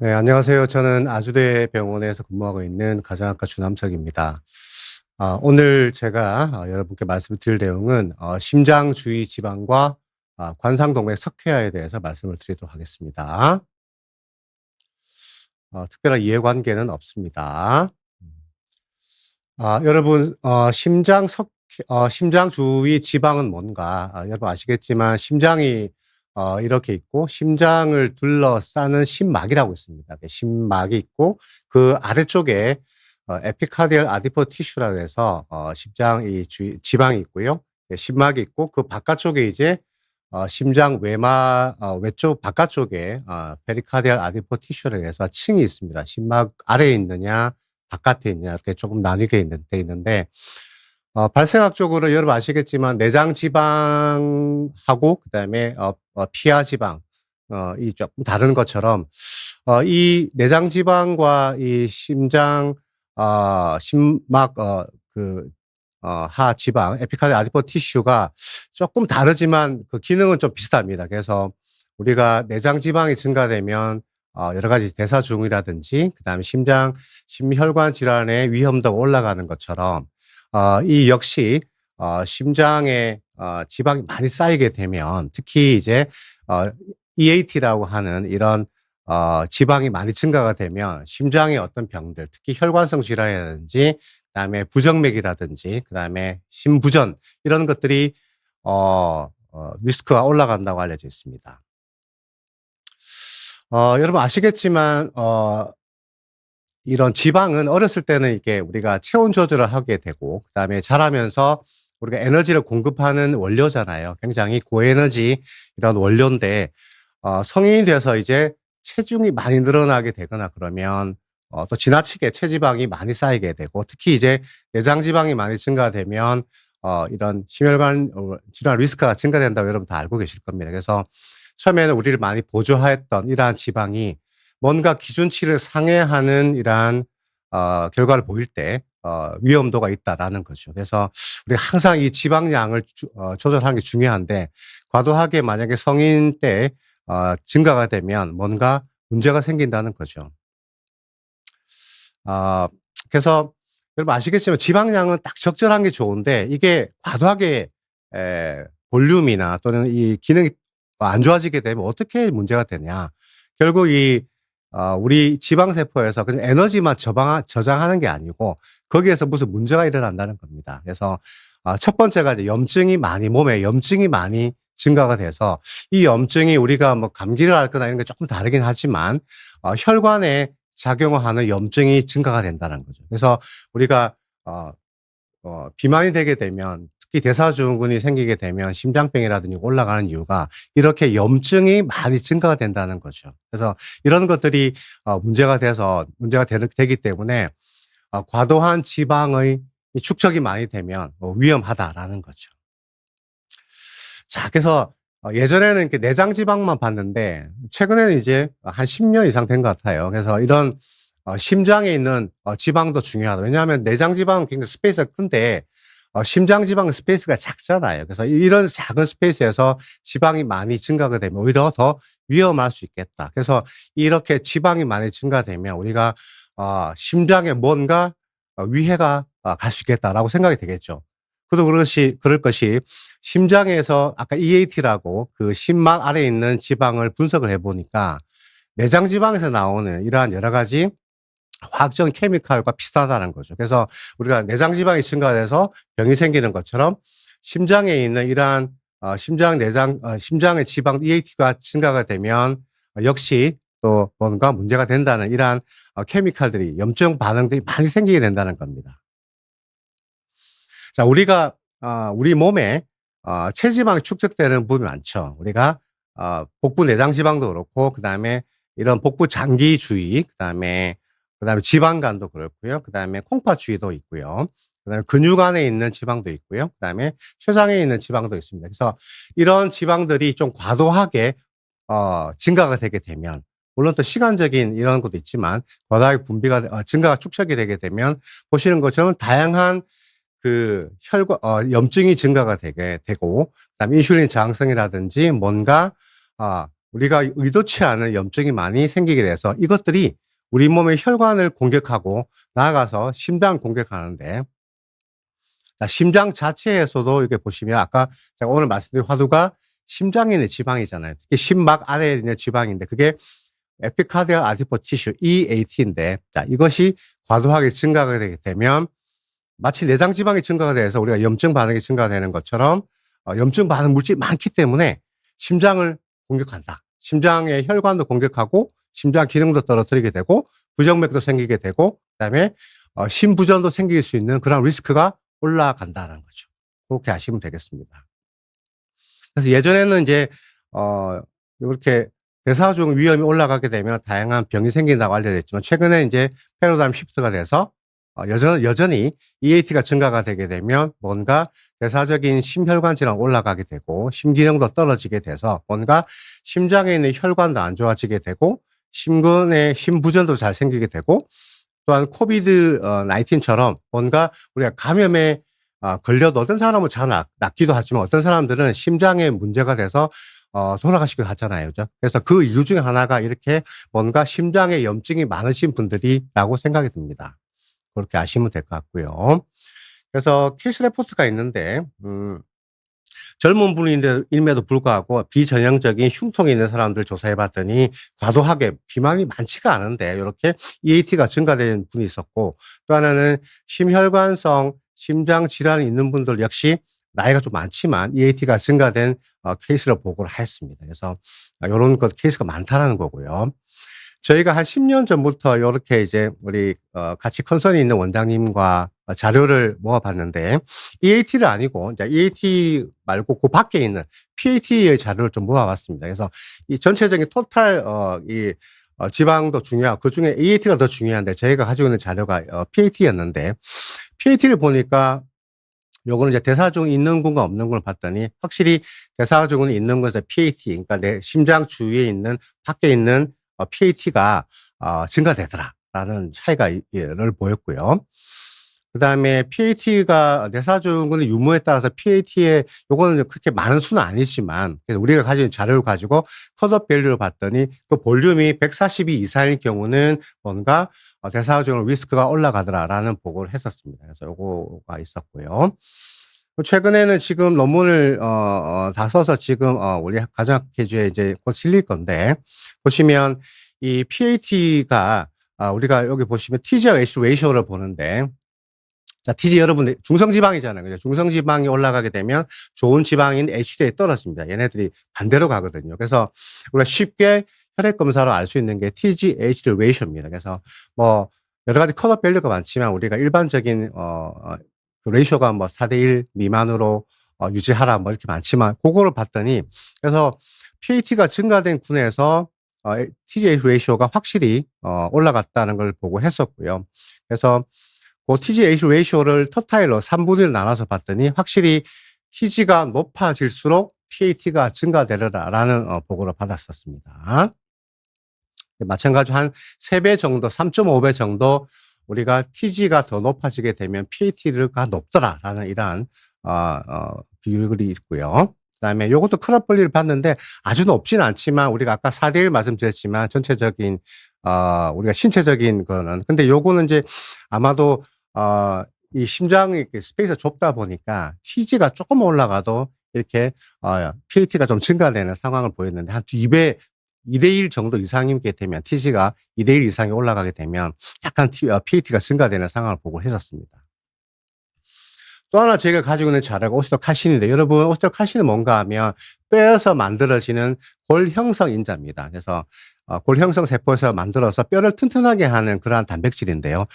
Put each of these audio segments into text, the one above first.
네, 안녕하세요. 저는 아주대 병원에서 근무하고 있는 가정학과 주남석입니다. 오늘 제가 여러분께 말씀을 드릴 내용은 심장 주위 지방과 관상동맥 석회화에 대해서 말씀을 드리도록 하겠습니다. 특별한 이해관계는 없습니다. 음. 여러분, 심장 주위 지방은 뭔가 여러분 아시겠지만 심장이 이렇게 있고 심장을 둘러싸는 심막이라고 있습니다. 그 심막이 있고 그 아래쪽에 에피카디얼 아디포 티슈라고 해서 심장 이 주위 지방이 있고요. 예, 심막이 있고 그 바깥쪽에 이제 심장 외쪽 바깥쪽에 페리카디얼 아디포 티슈라고 해서 층이 있습니다. 심막 아래에 있느냐 바깥에 있느냐 이렇게 조금 나뉘게 돼 있는데 발생학적으로 여러분 아시겠지만 내장 지방하고 그다음에 피하 지방 이 조금 다른 것처럼 이 내장 지방과 이 심장 심막 하 지방 에피카디얼 아디포 티슈가 조금 다르지만 그 기능은 좀 비슷합니다. 그래서 우리가 내장 지방이 증가되면 여러 가지 대사증후라든지 그다음에 심혈관 질환의 위험도가 올라가는 것처럼 이 역시 심장에 지방이 많이 쌓이게 되면 특히 이제 EAT라고 하는 이런 지방이 많이 증가가 되면 심장의 어떤 병들, 특히 혈관성 질환이라든지 그다음에 부정맥이라든지 그다음에 심부전 이런 것들이 리스크가 올라간다고 알려져 있습니다. 여러분 아시겠지만 이런 지방은 어렸을 때는 이렇게 우리가 체온 조절을 하게 되고 그다음에 자라면서 우리가 에너지를 공급하는 원료잖아요. 굉장히 고에너지 이런 원료인데 성인이 돼서 이제 체중이 많이 늘어나게 되거나 그러면 또 지나치게 체지방이 많이 쌓이게 되고 특히 이제 내장 지방이 많이 증가되면 이런 심혈관 질환 리스크가 증가된다고 여러분 다 알고 계실 겁니다. 그래서 처음에는 우리를 많이 보조하였던 이러한 지방이 뭔가 기준치를 상회하는 이러한 결과를 보일 때 위험도가 있다라는 거죠. 그래서 우리가 항상 이 지방량을 조절하는 게 중요한데 과도하게 만약에 성인 때 증가가 되면 뭔가 문제가 생긴다는 거죠. 그래서 여러분 아시겠지만 지방량은 딱 적절한 게 좋은데 이게 과도하게 볼륨이나 또는 이 기능이 안 좋아지게 되면 어떻게 문제가 되냐. 결국 우리 지방세포에서 그냥 에너지만 저장하는 게 아니고 거기에서 무슨 문제가 일어난다는 겁니다. 그래서 첫 번째가 이제 몸에 염증이 많이 증가가 돼서 이 염증이 우리가 뭐 감기를 앓거나 이런 게 조금 다르긴 하지만 혈관에 작용하는 염증이 증가가 된다는 거죠. 그래서 우리가 비만이 되게 되면 특히 대사증후군이 생기게 되면 심장병이라든지 올라가는 이유가 이렇게 염증이 많이 증가가 된다는 거죠. 그래서 이런 것들이 되기 때문에 과도한 지방의 축적이 많이 되면 위험하다라는 거죠. 자, 그래서 예전에는 이렇게 내장 지방만 봤는데 최근에는 이제 한 10년 이상 된 것 같아요. 그래서 이런 심장에 있는 지방도 중요하다. 왜냐하면 내장 지방은 굉장히 스페이스가 큰데 심장 지방은 스페이스가 작잖아요. 그래서 이런 작은 스페이스에서 지방이 많이 증가가 되면 오히려 더 위험할 수 있겠다. 그래서 이렇게 지방이 많이 증가되면 우리가 심장에 뭔가 위해가 갈 수 있겠다라고 생각이 되겠죠. 그럴 것이 심장에서 아까 EAT라고 그 심막 아래에 있는 지방을 분석을 해 보니까 내장 지방에서 나오는 이러한 여러 가지 화학적 케미칼과 비슷하다는 거죠. 그래서 우리가 내장 지방이 증가돼서 병이 생기는 것처럼 심장에 있는 이러한 심장의 지방 EAT가 증가가 되면 역시 또 뭔가 문제가 된다는 이러한 케미칼들이 염증 반응들이 많이 생기게 된다는 겁니다. 자, 우리 몸에 체지방이 축적되는 부분이 많죠. 우리가 복부 내장 지방도 그렇고 그다음에 이런 복부 장기 주위 그다음에 지방간도 그렇고요. 그다음에 콩팥 주위도 있고요. 그다음에 근육 안에 있는 지방도 있고요. 그다음에 췌장에 있는 지방도 있습니다. 그래서 이런 지방들이 좀 과도하게 증가가 되게 되면 물론 또 시간적인 이런 것도 있지만 과다하게 증가가 축적이 되게 되면 보시는 것처럼 다양한 염증이 증가가 되게 되고 그다음에 인슐린 저항성이라든지 뭔가 우리가 의도치 않은 염증이 많이 생기게 돼서 이것들이 우리 몸의 혈관을 공격하고 나아가서 심장을 공격하는데, 자, 심장 자체에서도 이렇게 보시면 아까 제가 오늘 말씀드린 화두가 심장에 있는 지방이잖아요. 특히 심막 아래에 있는 지방인데 그게 에피카디얼 아디포 티슈 EAT인데, 자, 이것이 과도하게 증가가 되게 되면 마치 내장 지방이 증가가 돼서 우리가 염증 반응이 증가되는 것처럼 염증 반응 물질이 많기 때문에 심장을 공격한다. 심장의 혈관도 공격하고 심장 기능도 떨어뜨리게 되고 부정맥도 생기게 되고 그다음에 심부전도 생길 수 있는 그런 리스크가 올라간다는 거죠. 그렇게 아시면 되겠습니다. 그래서 예전에는 이제 요렇게 대사증 위험이 올라가게 되면 다양한 병이 생긴다고 알려져 있지만 최근에 이제 패러다임 시프트가 돼서 여전히 EAT가 증가가 되게 되면 뭔가 대사적인 심혈관 질환 올라가게 되고 심기능도 떨어지게 돼서 뭔가 심장에 있는 혈관도 안 좋아지게 되고 심근의 심부전도 잘 생기게 되고 또한 코비드 19처럼 뭔가 우리가 감염에 걸려도 어떤 사람은 잘 낫기도 하지만 어떤 사람들은 심장에 문제가 돼서 돌아가시기도 하잖아요. 그죠? 그래서 그 이유 중에 하나가 이렇게 뭔가 심장에 염증이 많으신 분들이라고 생각이 듭니다. 그렇게 아시면 될 것 같고요. 그래서 케이스 레포트가 있는데 젊은 분임에도 불구하고 비전형적인 흉통이 있는 사람들 조사해 봤더니 과도하게 비만이 많지가 않은데 이렇게 EAT가 증가된 분이 있었고, 또 하나는 심혈관성 심장 질환이 있는 분들 역시 나이가 좀 많지만 EAT가 증가된 케이스를 보고를 했습니다. 그래서 요런 것 케이스가 많다라는 거고요. 저희가 한 10년 전부터 요렇게 이제 우리 같이 컨설이 있는 원장님과 자료를 모아 봤는데 EAT를 아니고 이제 EAT 말고 그 밖에 있는 PAT의 자료를 좀 모아 봤습니다. 그래서 이 전체적인 토탈 지방도 중요하고 그중에 EAT가 더 중요한데 저희가 가지고 있는 자료가 PAT였는데 PAT를 보니까 요거는 이제 대사증이 있는 군과 없는 군을 봤더니 확실히 대사증은 있는 군에서 PAT, 그러니까 내 심장 주위에 있는 밖에 있는 PAT가 증가되더라라는 차이가 를 보였고요. 그다음에 PAT가 대사증후군의 유무에 따라서 PAT의 요거는 그렇게 많은 수는 아니지만 그래서 우리가 가진 자료를 가지고 컷오프 밸류를 봤더니 그 볼륨이 142 이상일 경우는 뭔가 대사증후군 리스크가 올라가더라라는 보고를 했었습니다. 그래서 요거가 있었고요. 최근에는 지금 논문을 다 써서 지금 우리 가정학회주에 이제 곧 실릴 건데 보시면 이 PAT가 우리가 여기 보시면 TGH 레이쇼를 보는데, 자, TG 여러분 중성지방이잖아요. 그죠? 중성지방이 올라가게 되면 좋은 지방인 HDL이 떨어집니다. 얘네들이 반대로 가거든요. 그래서 우리가 쉽게 혈액 검사로 알 수 있는 게 TGH 레이쇼입니다. 그래서 뭐 여러 가지 컷오프 밸류가 많지만 우리가 일반적인 그 레이쇼가 뭐 4대1 미만으로 유지하라 뭐 이렇게 많지만 그거를 봤더니 그래서 PAT가 증가된 군에서 TGH 레이쇼가 확실히 올라갔다는 걸 보고 했었고요. 그래서 그 TGH 레이쇼를 터타일로 3분의 1 나눠서 봤더니 확실히 TG가 높아질수록 PAT가 증가되더라라는 보고를 받았었습니다. 마찬가지로 한 3배 정도, 3.5배 정도 우리가 TG가 더 높아지게 되면 PAT가 높더라라는 이러한 비율이 있고요. 그다음에 요것도 컷오프 밸류를 봤는데 아주 높지는 않지만 우리가 아까 4대1 말씀드렸지만 전체적인 우리가 신체적인 거는 근데 요거는 이제 아마도 이 심장이 이렇게 스페이스가 좁다 보니까 TG가 조금 올라가도 이렇게 PAT가 좀 증가되는 상황을 보였는데 한 2배 2대1 정도 이상이게 되면 TG가 2대1 이상이 올라가게 되면 약간 PAT가 증가되는 상황을 보고 했었습니다. 또 하나 저희가 가지고 있는 자료가 오스테오칼신인데 여러분 오스테오칼신은 뭔가 하면 뼈에서 만들어지는 골 형성 인자입니다. 그래서 골 형성 세포에서 만들어서 뼈를 튼튼하게 하는 그러한 단백질인데요.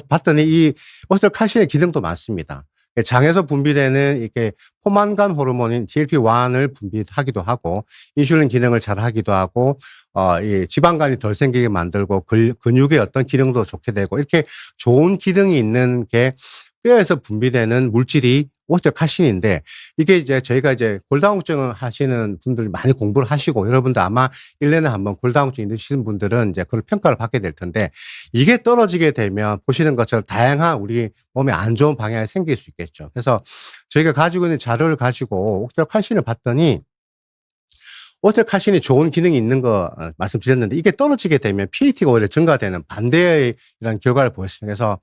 봤더니 이 오스테오칼신의 기능도 많습니다. 장에서 분비되는 이렇게 포만감 호르몬인 GLP-1을 분비하기도 하고 인슐린 기능을 잘 하기도 하고 이 지방간이 덜 생기게 만들고 근육의 어떤 기능도 좋게 되고 이렇게 좋은 기능이 있는 게 뼈에서 분비되는 물질이 오스테오칼신인데 이게 이제 저희가 이제 골다공증을 하시는 분들 많이 공부를 하시고 여러분들 아마 1년에 한번 골다공증 있으신 분들은 이제 그걸 평가를 받게 될 텐데 이게 떨어지게 되면 보시는 것처럼 다양한 우리 몸에 안 좋은 방향이 생길 수 있겠죠. 그래서 저희가 가지고 있는 자료를 가지고 오스테오칼신을 봤더니 오스텔칼신이 좋은 기능이 있는 거 말씀드렸는데 이게 떨어지게 되면 PAT가 오히려 증가되는 반대의 이런 결과를 보였습니다. 그래서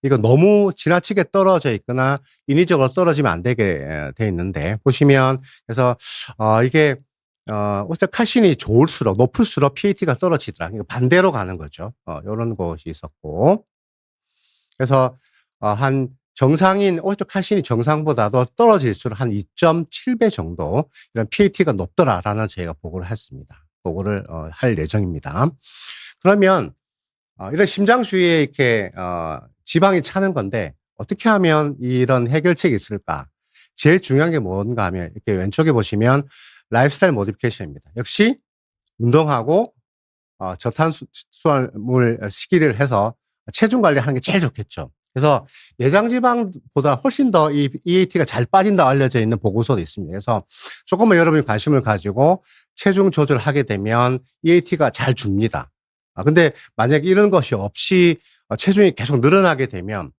이거 너무 지나치게 떨어져 있거나 인위적으로 떨어지면 안 되게 돼 있는데 보시면 그래서 이게 오스텔칼신이 좋을수록 높을수록 PAT가 떨어지더라. 이거 반대로 가는 거죠. 요런 것이 있었고. 그래서 한 정상인 오스텔칼신이 정상보다도 떨어질수록 한 2.7배 정도 이런 PAT가 높더라라는 저희가 보고를 했습니다. 보고를 할 예정입니다. 그러면 이런 심장 주위에 이렇게 지방이 차는 건데 어떻게 하면 이런 해결책이 있을까? 제일 중요한 게 뭔가 하면 이렇게 왼쪽에 보시면 라이프스타일 모디피케이션입니다. 역시 운동하고 저탄수화물 식이를 해서 체중 관리하는 게 제일 좋겠죠. 그래서 내장 지방보다 훨씬 더 이 EAT가 잘 빠진다 알려져 있는 보고서도 있습니다. 그래서 조금만 여러분이 관심을 가지고 체중 조절하게 되면 EAT가 잘 줍니다. 근데 만약에 이런 것이 없이 체중이 계속 늘어나게 되면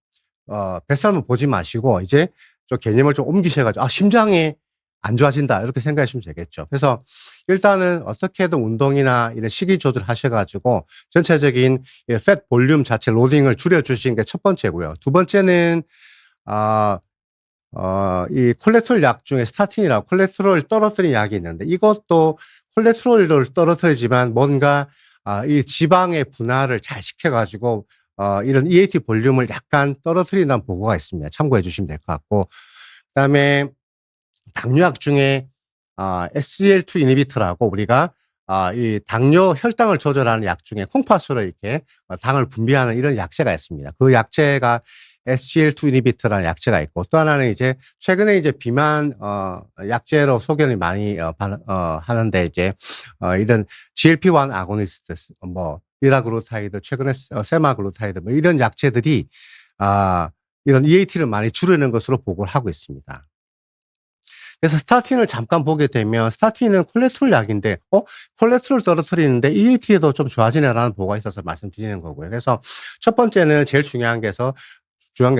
뱃살만 보지 마시고 이제 좀 개념을 좀 옮기셔 가지고 심장이 안 좋아진다 이렇게 생각하시면 되겠죠. 그래서 일단은 어떻게든 운동이나 이런 식이 조절하셔 가지고 전체적인 팻 볼륨 자체 로딩을 줄여 주시는 게 첫 번째고요. 두 번째는 이 콜레스테롤 약 중에 스타틴이라고 콜레스테롤을 떨어뜨리는 약이 있는데 이것도 콜레스테롤을 떨어뜨리지만 뭔가 이 지방의 분할을 잘 시켜 가지고 이런 EAT 볼륨을 약간 떨어뜨린다는 보고가 있습니다. 참고해 주시면 될 것 같고. 그다음에 당뇨약 중에 SGLT 이니비터라고 우리가 이 당뇨 혈당을 조절하는 약 중에 콩팥으로 이렇게 당을 분비하는 이런 약제가 있습니다. 그 약제가 SGLT 이니비터라는 약제가 있고 또 하나는 이제 최근에 이제 비만 약제로 소견이 많이 하는데 이제 이런 GLP-1 아고니스트 뭐 리라글루타이드 최근에 세마글루타이드 뭐 이런 약제들이 이런 EAT를 많이 줄이는 것으로 보고를 하고 있습니다. 그래서 스타틴을 잠깐 보게 되면 스타틴은 콜레스테롤 약인데 콜레스테롤 떨어뜨리는데 EAT에도 좀 좋아지네라는 보고가 있어서 말씀드리는 거고요. 그래서 첫 번째는 제일 중요한 게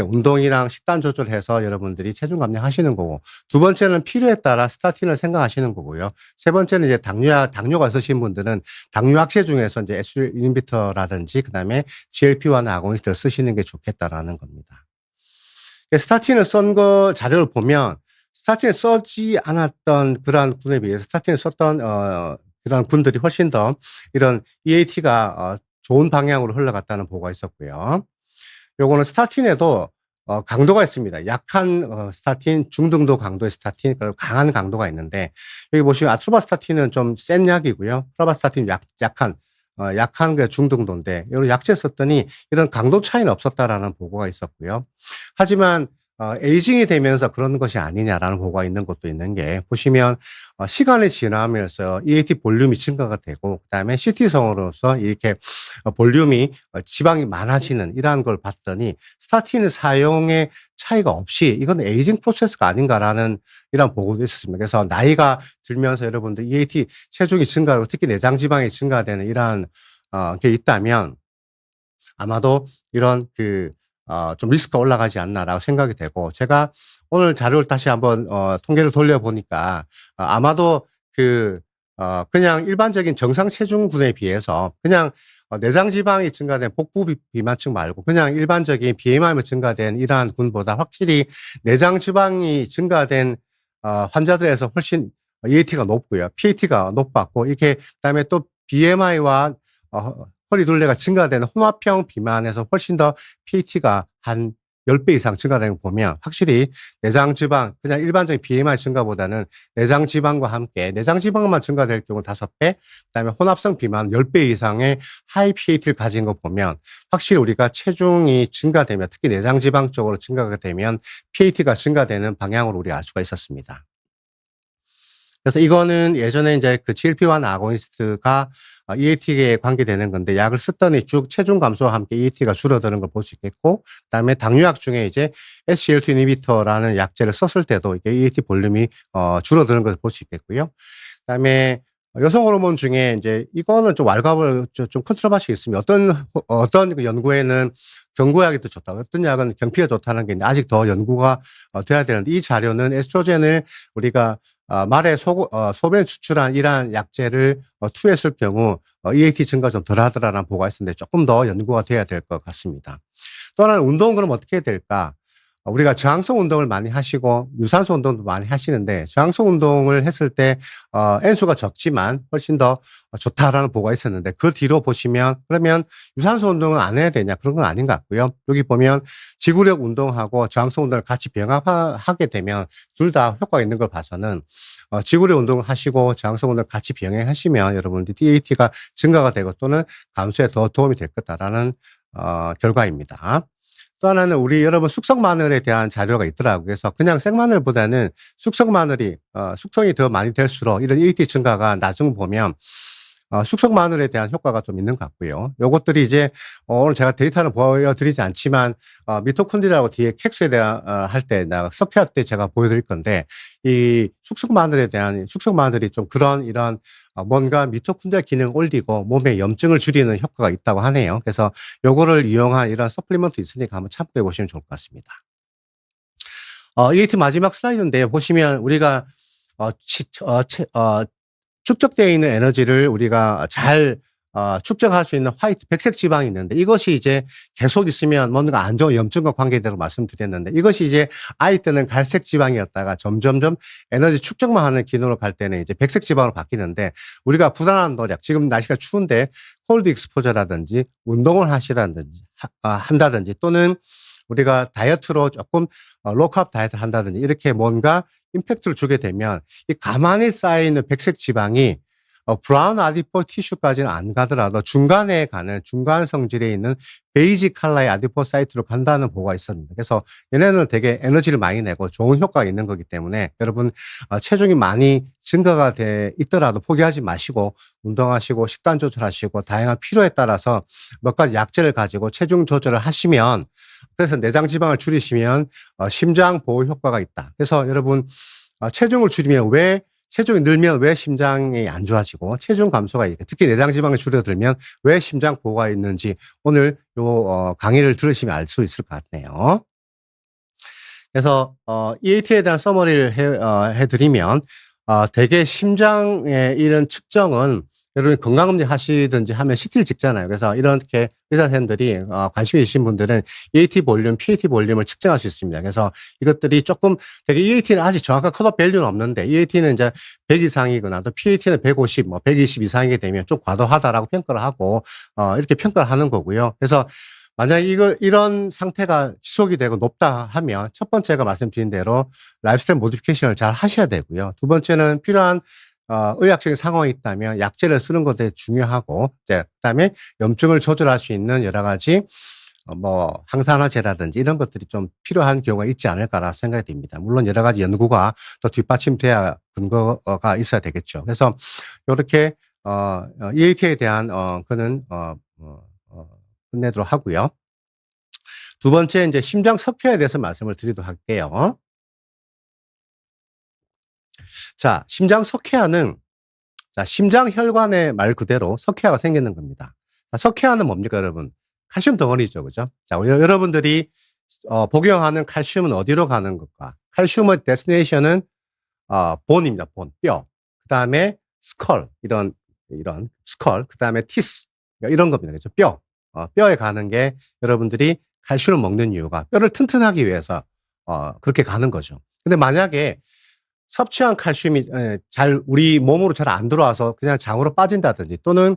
운동이랑 식단 조절해서 여러분들이 체중 감량하시는 거고 두 번째는 필요에 따라 스타틴을 생각하시는 거고요. 세 번째는 이제 당뇨가 있으신 분들은 당뇨 약제 중에서 이제 SGLT 이니비터라든지 그다음에 GLP-1 아고니스트를 쓰시는 게 좋겠다라는 겁니다. 스타틴을 쓴 거 자료를 보면 스타틴을 쓰지 않았던 그러한 군에 비해서 스타틴을 썼던 그런 군들이 훨씬 더 이런 EAT가 좋은 방향으로 흘러갔다는 보고가 있었고요. 요거는 스타틴에도 강도가 있습니다. 약한 스타틴, 중등도 강도의 스타틴, 그리고 강한 강도가 있는데 여기 보시면 아트로바스타틴은 좀 센 약이고요. 프라바스타틴 약한 게 중등도인데 이런 약제 썼더니 이런 강도 차이는 없었다라는 보고가 있었고요. 하지만 에이징이 되면서 그런 것이 아니냐라는 보고가 있는 것도 있는 게 보시면 시간이 지나면서 EAT 볼륨이 증가가 되고 그다음에 CT성으로서 이렇게 볼륨이 지방이 많아지는 이러한 걸 봤더니 스타틴 사용의 차이가 없이 이건 에이징 프로세스가 아닌가라는 이런 보고도 있었습니다. 그래서 나이가 들면서 여러분들 EAT 체중이 증가하고 특히 내장 지방이 증가되는 이러한 게 있다면 아마도 이런 좀 리스크가 올라가지 않나라고 생각이 되고 제가 오늘 자료를 다시 한번 통계를 돌려보니까 아마도 그냥 일반적인 정상 체중군에 비해서 그냥 내장 지방이 증가된 복부 비만층 말고 그냥 일반적인 BMI만 증가된 이러한 군보다 확실히 내장 지방이 증가된 환자들에서 훨씬 EAT가 높고요. PAT가 높았고 이렇게 그다음에 또 BMI와 허리 둘레가 증가되는 혼합형 비만에서 훨씬 더 PAT가 한 10배 이상 증가되는 거 보면 확실히 내장 지방 그냥 일반적인 BMI 증가보다는 내장 지방과 함께 내장 지방만 증가될 경우 5배 그다음에 혼합성 비만 10배 이상의 하이 PAT를 가진 거 보면 확실히 우리가 체중이 증가되면 특히 내장 지방 쪽으로 증가가 되면 PAT가 증가되는 방향으로 우리가 알 수가 있었습니다. 그래서 이거는 예전에 이제 GLP-1 아고니스트가 EAT에 관계되는 건데 약을 쓰더니 쭉 체중 감소와 함께 EAT가 줄어드는 걸 볼 수 있겠고 그다음에 당뇨약 중에 이제 SGLT 이니비터라는 약제를 썼을 때도 이게 EAT 볼륨이 줄어드는 걸 볼 수 있겠고요. 그다음에 여성 호르몬 중에 인제 이거는 좀 왈가불 좀 컨트로버시가 있습니다. 어떤 그 연구에는 경구약이 더 좋다, 어떤 약은 경피가 좋다는 게 있는데 아직 더 연구가 돼야 되는데, 이 자료는 에스트로겐을 우리가 말의 소변에 추출한 이러한 약제를 투여했을 경우 EAT 증가가 좀 덜하더라라는 보고가 있었는데, 쪼끔 더 연구가 돼야 될 것 같습니다. 또 하나는 운동은 그럼 어떻게 해야 될까? 우리가 저항성 운동을 많이 하시고 유산소 운동도 많이 하시는데, 저항성 운동을 했을 때 N수가 적지만 훨씬 더 좋다라는 보고가 있었는데, 그 뒤로 보시면 그러면 유산소 운동은 안 해야 되냐? 그런 건 아닌 것 같고요. 여기 보면 지구력 운동하고 저항성 운동을 같이 병합하게 되면 둘 다 효과가 있는 걸 봐서는 지구력 운동을 하시고 저항성 운동을 같이 병행하시면 여러분들 DHT가 증가가 되고 또는 감소에 더 도움이 될 거다라는 결과입니다. 또 하나는 우리 여러분 숙성 마늘에 대한 자료가 있더라고요. 그래서 그냥 생마늘보다는 숙성 마늘이 숙성이 더 많이 될수록 이런 EAT 증가가 나중 보면 숙성 마늘에 대한 효과가 좀 있는 것 같고요. 요것들이 이제 오늘 제가 데이터는 보여드리지 않지만 미토콘드리아하고 뒤에 캑스에 대한 할 때 석회화 때 제가 보여드릴 건데, 이 숙성 마늘에 대한 숙성 마늘이 좀 이런 뭔가 미토콘드리아 기능을 올리고 몸에 염증을 줄이는 효과가 있다고 하네요. 그래서 요거를 이용한 이런 서플리먼트 있으니까 한번 참고해 보시면 좋을 것 같습니다. EAT 마지막 슬라이드인데 보시면 우리가 축적되어 있는 에너지를 우리가 잘 축적할 수 있는 백색 지방이 있는데, 이것이 이제 계속 있으면 뭔가 안 좋은 염증과 관계되고 말씀드렸는데, 이것이 이제 아이 때는 갈색 지방이었다가 점점점 에너지 축적만 하는 기능으로 갈 때는 이제 백색 지방으로 바뀌는데, 우리가 부단한 노력, 지금 날씨가 추운데 콜드 익스포저라든지 운동을 한다든지 또는 우리가 다이어트로 조금 로우캅 다이어트를 한다든지 이렇게 뭔가 임팩트를 주게 되면 이 가만히 쌓여있는 백색 지방이 브라운 아디포 티슈까지는 안 가더라도 중간에 가는 중간 성질에 있는 베이지 컬러의 아디포사이트로 간다는 보고가 있었는데, 그래서 얘네는 되게 에너지를 많이 내고 좋은 효과가 있는 거기 때문에 여러분 체중이 많이 증가가 돼 있더라도 포기하지 마시고 운동하시고 식단 조절하시고 다양한 필요에 따라서 몇 가지 약제를 가지고 체중 조절을 하시면, 그래서 내장 지방을 줄이시면 심장 보호 효과가 있다. 그래서 여러분 체중을 줄이면 체중이 늘면 왜 심장이 안 좋아지고 체중 감소가 있고 특히 내장 지방이 줄어들면 왜 심장 보호가 있는지 오늘 요 강의를 들으시면 알 수 있을 것 같네요. 그래서 EAT에 대한 서머리를 해드리면 대개 심장의 이런 측정은 여러분 건강검진 하시든지 하면 CT를 찍잖아요. 그래서 이렇게 의사 선생님들이 관심이 있으신 분들은 EAT 볼륨, PAT 볼륨을 측정할 수 있습니다. 그래서 이것들이 조금 되게 EAT는 아직 정확한 컷오프 밸류는 없는데, EAT는 이제 100 이상이거나 또 PAT는 150, 120 이상이게 되면 좀 과도하다라고 평가를 하고 이렇게 평가를 하는 거고요. 그래서 만약에 이런 상태가 지속이 되고 높다 하면 첫 번째가 말씀드린 대로 라이프스타일 모디피케이션을 잘 하셔야 되고요. 두 번째는 필요한 의학적인 상황이 있다면 약제를 쓰는 것도 되게 중요하고, 그다음에 염증을 조절할 수 있는 여러 가지 항산화제라든지 이런 것들이 좀 필요한 경우가 있지 않을까라 생각이 듭니다. 물론 여러 가지 연구가 또 뒷받침돼야 근거가 있어야 되겠죠. 그래서 요렇게 EAT에 대한 그는 끝내도록 하고요. 두 번째 이제 심장 석회에 대해서 말씀을 드리도록 할게요. 자, 심장 석회화는 심장 혈관의 말 그대로 석회화가 생기는 겁니다. 석회화는 뭡니까, 여러분? 칼슘 덩어리죠, 그죠? 자, 여러분들이 복용하는 칼슘은 어디로 가는 것과? 칼슘의 데스티네이션은 본입니다, 본, 뼈. 그 다음에 스컬, 이런 스컬, 그 다음에 티스, 이런 겁니다, 그죠? 뼈. 뼈에 가는 게 여러분들이 칼슘을 먹는 이유가 뼈를 튼튼하기 위해서 그렇게 가는 거죠. 근데 만약에 섭취한 칼슘이 우리 몸으로 잘 안 들어와서 그냥 장으로 빠진다든지 또는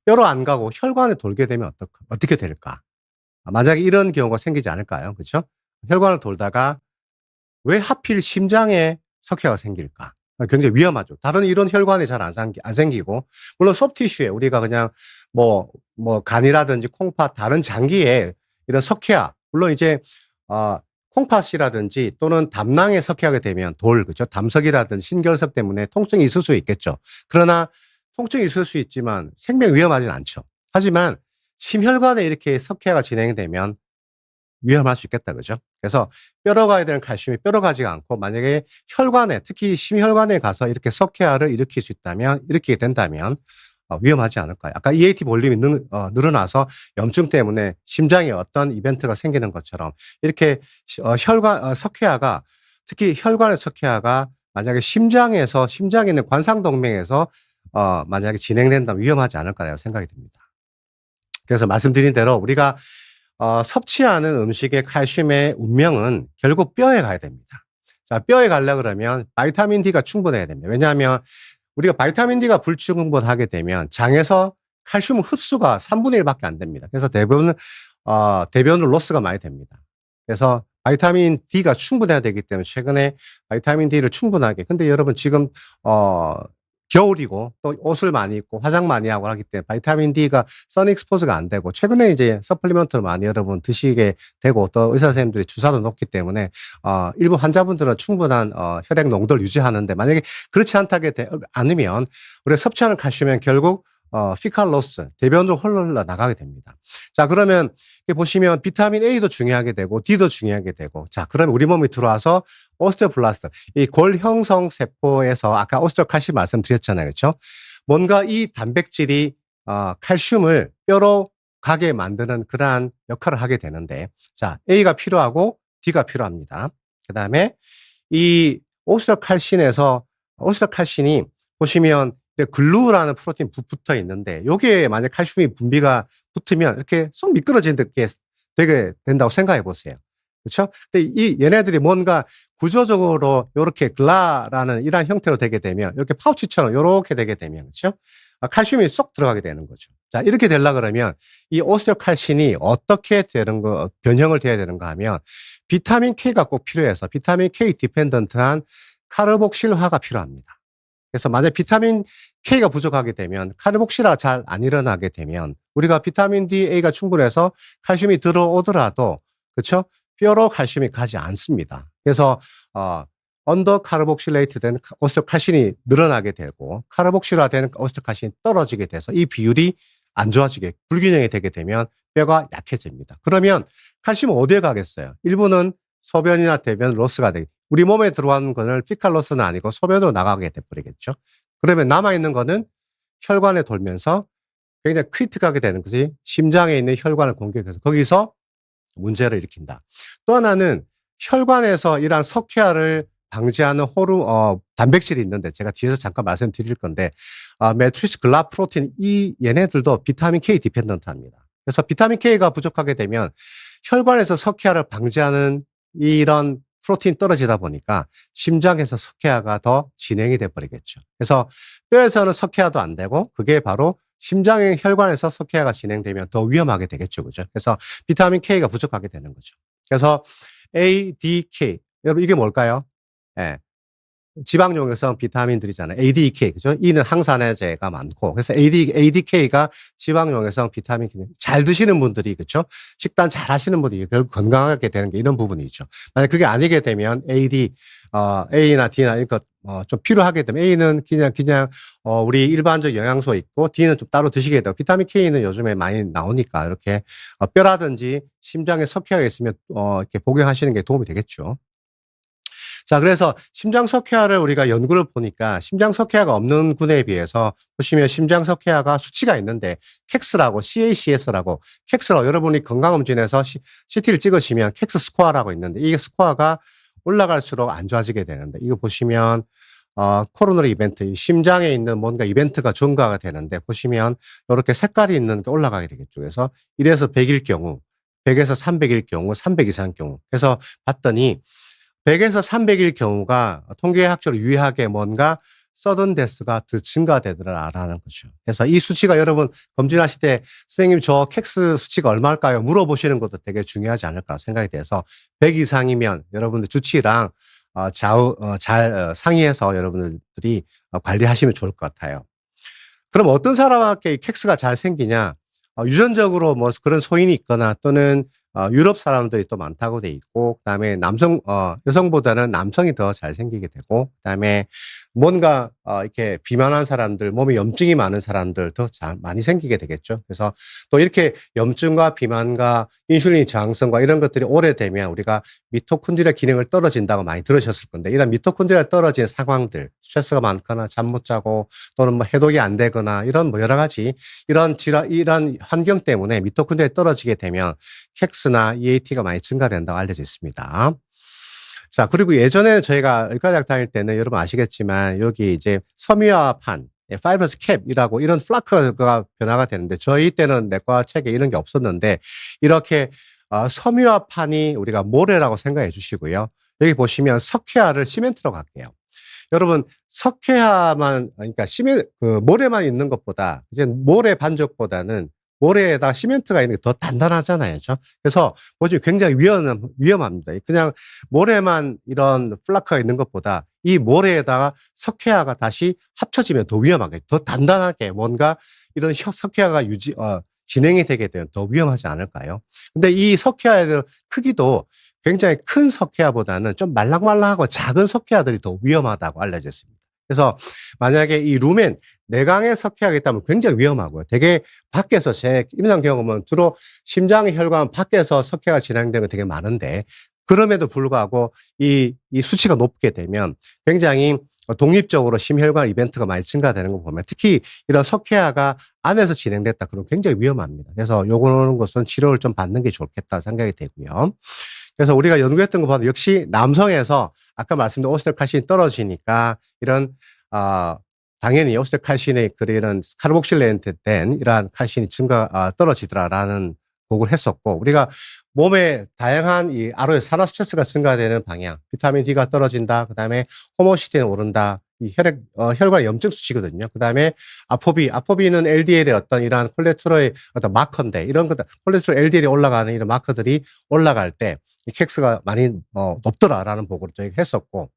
뼈로 안 가고 혈관에 돌게 되면 어떻게 될까? 만약에 이런 경우가 생기지 않을까요? 그렇죠? 혈관을 돌다가 왜 하필 심장에 석회가 생길까? 굉장히 위험하죠. 다른 이런 혈관이 잘 안 생기고, 물론 소프티슈에 우리가 그냥 간이라든지 콩팥, 다른 장기에 이런 석회화, 물론 이제 콩팥이라든지 또는 담낭에 석회하게 되면 그죠? 담석이라든지 신결석 때문에 통증이 있을 수 있겠죠. 그러나 통증이 있을 수 있지만 생명 위험하진 않죠. 하지만 심혈관에 이렇게 석회가 진행되면 위험할 수 있겠다. 그죠? 그래서 뼈로 가야 되는 칼슘이 뼈로 가지가 않고 만약에 혈관에 특히 심혈관에 가서 이렇게 석회화를 일으킬 수 있다면 일으키게 된다면 위험하지 않을까요? 아까 EAT 볼륨이 늘어나서 염증 때문에 심장에 어떤 이벤트가 생기는 것처럼 이렇게 혈관 석회화가 특히 혈관의 석회화가 만약에 심장에 있는 관상동맥에서 만약에 진행된다면 위험하지 않을까라고 생각이 듭니다. 그래서 말씀드린 대로 우리가 섭취하는 음식의 칼슘의 운명은 결국 뼈에 가야 됩니다. 자, 뼈에 가려고 그러면 바이타민 D가 충분해야 됩니다. 왜냐하면 우리가 바이타민 D가 불충분하게 되면 장에서 칼슘 흡수가 3분의 1밖에 안 됩니다. 그래서 대변으로 로스가 많이 됩니다. 그래서 바이타민 D가 충분해야 되기 때문에 최근에 바이타민 D를 충분하게. 근데 여러분 지금 겨울이고 또 옷을 많이 입고 화장 많이 하고 하기 때문에 바이타민 D가 선 익스포즈가 안 되고 최근에 이제 서플리먼트를 많이 여러분 드시게 되고 또 의사 선생님들이 주사도 놓기 때문에 일부 환자분들은 충분한 혈액 농도를 유지하는데 만약에 그렇지 않으면 우리가 섭취하는 칼슘은 결국 피칼 로스, 대변으로 흘러나가게 됩니다. 자, 그러면 보시면 비타민 A도 중요하게 되고 D도 중요하게 되고 자, 그러면 우리 몸에 들어와서 오스테오블라스트, 이 골 형성 세포에서 아까 오스테오칼슘 말씀드렸잖아요. 그렇죠? 뭔가 이 단백질이 칼슘을 뼈로 가게 만드는 그러한 역할을 하게 되는데 자, A가 필요하고 D가 필요합니다. 그다음에 이 오스테오칼신이 보시면 글루라는 프로틴 붙어 있는데 요게 만약 칼슘이 분비가 붙으면 이렇게 쏙 미끄러지게 되게 된다고 생각해 보세요. 그렇죠? 근데 얘네들이 뭔가 구조적으로 요렇게 글라라는 이러한 형태로 되게 되면 이렇게 파우치처럼 요렇게 되게 되면 그렇죠? 칼슘이 쏙 들어가게 되는 거죠. 자, 이렇게 되려 그러면 이 오스테오칼신이 어떻게 변형을 돼야 되는가 하면 비타민 K가 꼭 필요해서 비타민 K 디펜던트한 카르복실화가 필요합니다. 그래서 만약 비타민 K가 부족하게 되면 카르복실화가 잘 안 일어나게 되면 우리가 비타민 D, A가 충분해서 칼슘이 들어오더라도 그렇죠? 뼈로 칼슘이 가지 않습니다. 그래서 언더 카르복실레이트 된 오스테오칼신이 늘어나게 되고 카르복실화된 오스테오칼신이 떨어지게 돼서 이 비율이 안 좋아지게 불균형이 되게 되면 뼈가 약해집니다. 그러면 칼슘은 어디에 가겠어요? 일부는 소변이나 대변 로스가 되게 우리 몸에 들어가는 거는 피칼 로스는 아니고 소변으로 나가게 돼버리겠죠. 그러면 남아있는 거는 혈관에 돌면서 굉장히 크리틱하게 되는 것이 심장에 있는 혈관을 공격해서 거기서 문제를 일으킨다. 또 하나는 혈관에서 이러한 석회화를 방지하는 단백질이 있는데 제가 뒤에서 잠깐 말씀드릴 건데 매트리스 글라프로틴 얘네들도 비타민 K 디펜던트합니다. 그래서 비타민 K가 부족하게 되면 혈관에서 석회화를 방지하는 이런 프로틴 떨어지다 보니까 심장에서 석회화가 더 진행이 돼 버리겠죠. 그래서 뼈에서는 석회화도 안 되고 그게 바로 심장의 혈관에서 석회화가 진행되면 더 위험하게 되겠죠. 그죠? 그래서 비타민 K가 부족하게 되는 거죠. 그래서 ADK. 여러분 이게 뭘까요? 예. 지방 용액성 비타민들이잖아요. ADK. 그죠? E는 항산화제가 많고. 그래서 ADK가 지방 용액성 비타민 잘 드시는 분들이 그렇죠? 식단 잘 하시는 분들이 결국 건강하게 되는 게 이런 부분이죠. 만약 그게 아니게 되면 A나 D나 이거 좀 필요하게 되면 A는 그냥 우리 일반적 영양소 있고 D는 좀 따로 드시게 되고 비타민 K는 요즘에 많이 나오니까 이렇게 뼈라든지 심장에 석회가 있으면 이렇게 복용하시는 게 도움이 되겠죠. 자, 그래서 심장 석회화를 우리가 연구를 보니까 심장 석회화가 없는 군에 비해서 보시면 심장 석회화가 수치가 있는데 캑스라고 CACS라고 여러분이 건강검진에서 CT를 찍으시면 캑스 스코어라고 있는데 이 스코어가 올라갈수록 안 좋아지게 되는데 이거 보시면 코로너리 이벤트 심장에 있는 뭔가 이벤트가 증가가 되는데 보시면 이렇게 색깔이 있는 게 올라가게 되겠죠. 그래서 1에서 100일 경우 100에서 300일 경우 300 이상 경우 그래서 봤더니 100에서 300일 경우가 통계학적으로 유의하게 뭔가 서든 데스가 더 증가되더라라는 거죠. 그래서 이 수치가 여러분 검진하실 때 선생님 저 캑스 수치가 얼마일까요? 물어보시는 것도 되게 중요하지 않을까 생각이 돼서 100 이상이면 여러분들 주치의랑 잘 상의해서 여러분들이 관리하시면 좋을 것 같아요. 그럼 어떤 사람한테 캑스가 잘 생기냐? 유전적으로 뭐 그런 소인이 있거나 또는 유럽 사람들이 또 많다고 돼 있고 그다음에 여성보다는 남성이 더 잘 생기게 되고 그다음에 뭔가 이렇게 비만한 사람들, 몸에 염증이 많은 사람들 더 많이 생기게 되겠죠. 그래서 또 이렇게 염증과 비만과 인슐린 저항성과 이런 것들이 오래되면 우리가 미토콘드리아 기능을 떨어진다고 많이 들으셨을 건데, 이런 미토콘드리아 떨어진 상황들, 스트레스가 많거나 잠 못 자고 또는 뭐 해독이 안 되거나 이런 뭐 여러 가지 이런 이런 환경 때문에 미토콘드리아 떨어지게 되면 캑스나 EAT가 많이 증가된다고 알려져 있습니다. 자, 그리고 예전에 저희가 의과대학 다닐 때는 여러분 아시겠지만 여기 이제 섬유화판, 파이브러스 캡이라고 이런 플라크가 변화가 되는데, 저희 때는 내과 책에 이런 게 없었는데 이렇게 섬유화판이 우리가 모래라고 생각해 주시고요. 여기 보시면 석회화를 시멘트로 갈게요. 여러분 석회화만, 그러니까 모래만 있는 것보다 이제 모래 반죽보다는 모래에다 시멘트가 있는 게 더 단단하잖아요. 그죠? 그래서 뭐지 굉장히 위험합니다. 그냥 모래만 이런 플라크가 있는 것보다 이 모래에다가 석회화가 다시 합쳐지면 더 위험하게, 더 단단하게 뭔가 이런 석회화가 진행이 되게 되면 더 위험하지 않을까요? 근데 이 석회화의 크기도 굉장히 큰 석회화보다는 좀 말랑말랑하고 작은 석회화들이 더 위험하다고 알려져 있습니다. 그래서 만약에 이 루멘 내강의 석회화가 있다면 굉장히 위험하고요. 되게 밖에서 제 임상 경험은 주로 심장의 혈관 밖에서 석회가 진행되는 게 되게 많은데, 그럼에도 불구하고 이 수치가 높게 되면 굉장히 독립적으로 심혈관 이벤트가 많이 증가되는 거 보면, 특히 이런 석회화가 안에서 진행됐다 그러면 굉장히 위험합니다. 그래서 요거는 것은 치료를 좀 받는 게 좋겠다 생각이 되고요. 그래서 우리가 연구했던 것보다 역시 남성에서 아까 말씀드린 오스테오칼신이 떨어지니까 이런 당연히 오스테오칼신의 이런 카르복실레이트 된 이러한 칼신이 떨어지더라라는 보고를 했었고, 우리가 몸에 다양한 이 아로의 산화 스트레스가 증가되는 방향, 비타민 D가 떨어진다, 그다음에 호모시스틴이 오른다, 이 혈관 염증 수치거든요. 그다음에 아포비는 LDL의 어떤 이러한 콜레스테롤의 어떤 마커인데, 이런 것들 콜레스테롤 LDL이 올라가는 이런 마커들이 올라갈 때 이 캑스가 많이 높더라라는 보고를 저희가 했었고,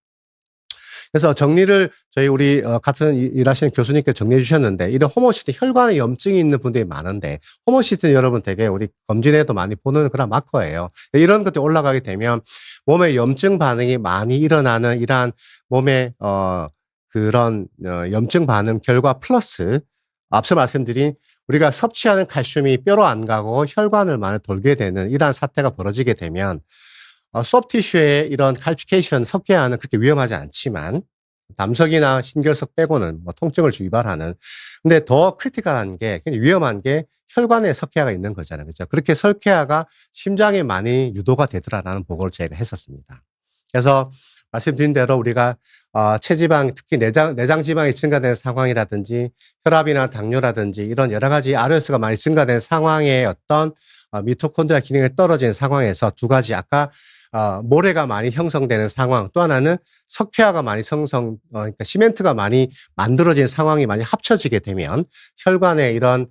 그래서 정리를 우리 같은 일하시는 교수님께 정리해 주셨는데, 이런 호모시스틴 혈관에 염증이 있는 분들이 많은데, 호모시스틴 여러분 되게 우리 검진에도 많이 보는 그런 마커예요. 이런 것들이 올라가게 되면 몸에 염증 반응이 많이 일어나는 이러한 몸의 그런 염증 반응 결과 플러스 앞서 말씀드린 우리가 섭취하는 칼슘이 뼈로 안 가고 혈관을 많이 돌게 되는 이러한 사태가 벌어지게 되면 소프티슈의 이런 칼피케이션, 석회화는 그렇게 위험하지 않지만 담석이나 신결석 빼고는 뭐 통증을 유발하는, 근데 더 크리티컬한 게, 위험한 게 혈관에 석회화가 있는 거잖아요. 그렇죠? 그렇게 석회화가 심장에 많이 유도가 되더라라는 보고를 제가 했었습니다. 그래서 말씀드린 대로 우리가 체지방, 특히 내장 지방이 증가되는 상황이라든지 혈압이나 당뇨라든지 이런 여러 가지 RS가 많이 증가된 상황의 어떤 미토콘드리아 기능이 떨어진 상황에서 두 가지, 아까 모래가 많이 형성되는 상황, 또 하나는 석회화가 많이 그러니까 시멘트가 많이 만들어진 상황이 많이 합쳐지게 되면 혈관에 이런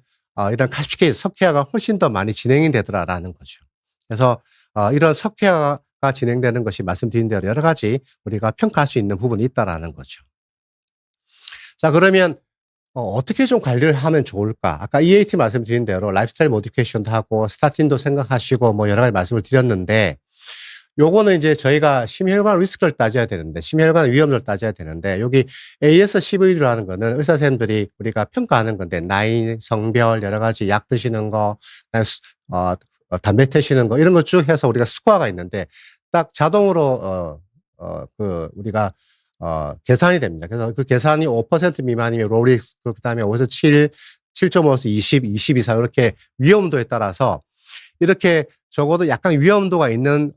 칼시케이션, 석회화가 훨씬 더 많이 진행이 되더라라는 거죠. 그래서 이런 석회화가 진행되는 것이 말씀드린 대로 여러 가지 우리가 평가할 수 있는 부분이 있다라는 거죠. 자, 그러면 어떻게 좀 관리를 하면 좋을까? 아까 EAT 말씀드린 대로 라이프스타일 모디피케이션도 하고 스타틴도 생각하시고 뭐 여러 가지 말씀을 드렸는데, 요거는 이제 저희가 심혈관 리스크를 따져야 되는데, 심혈관 위험을 따져야 되는데, 여기 AS11이라는 거는 의사 선생님들이 우리가 평가하는 건데, 나이, 성별, 여러 가지 약 드시는 거, 담배 태시는 거, 이런 거 쭉 해서 우리가 스코어가 있는데, 딱 자동으로, 우리가, 계산이 됩니다. 그래서 그 계산이 5% 미만이면 로리스크, 그 다음에 5에서 7.5에서 20, 20 이상, 이렇게 위험도에 따라서 이렇게 적어도 약간 위험도가 있는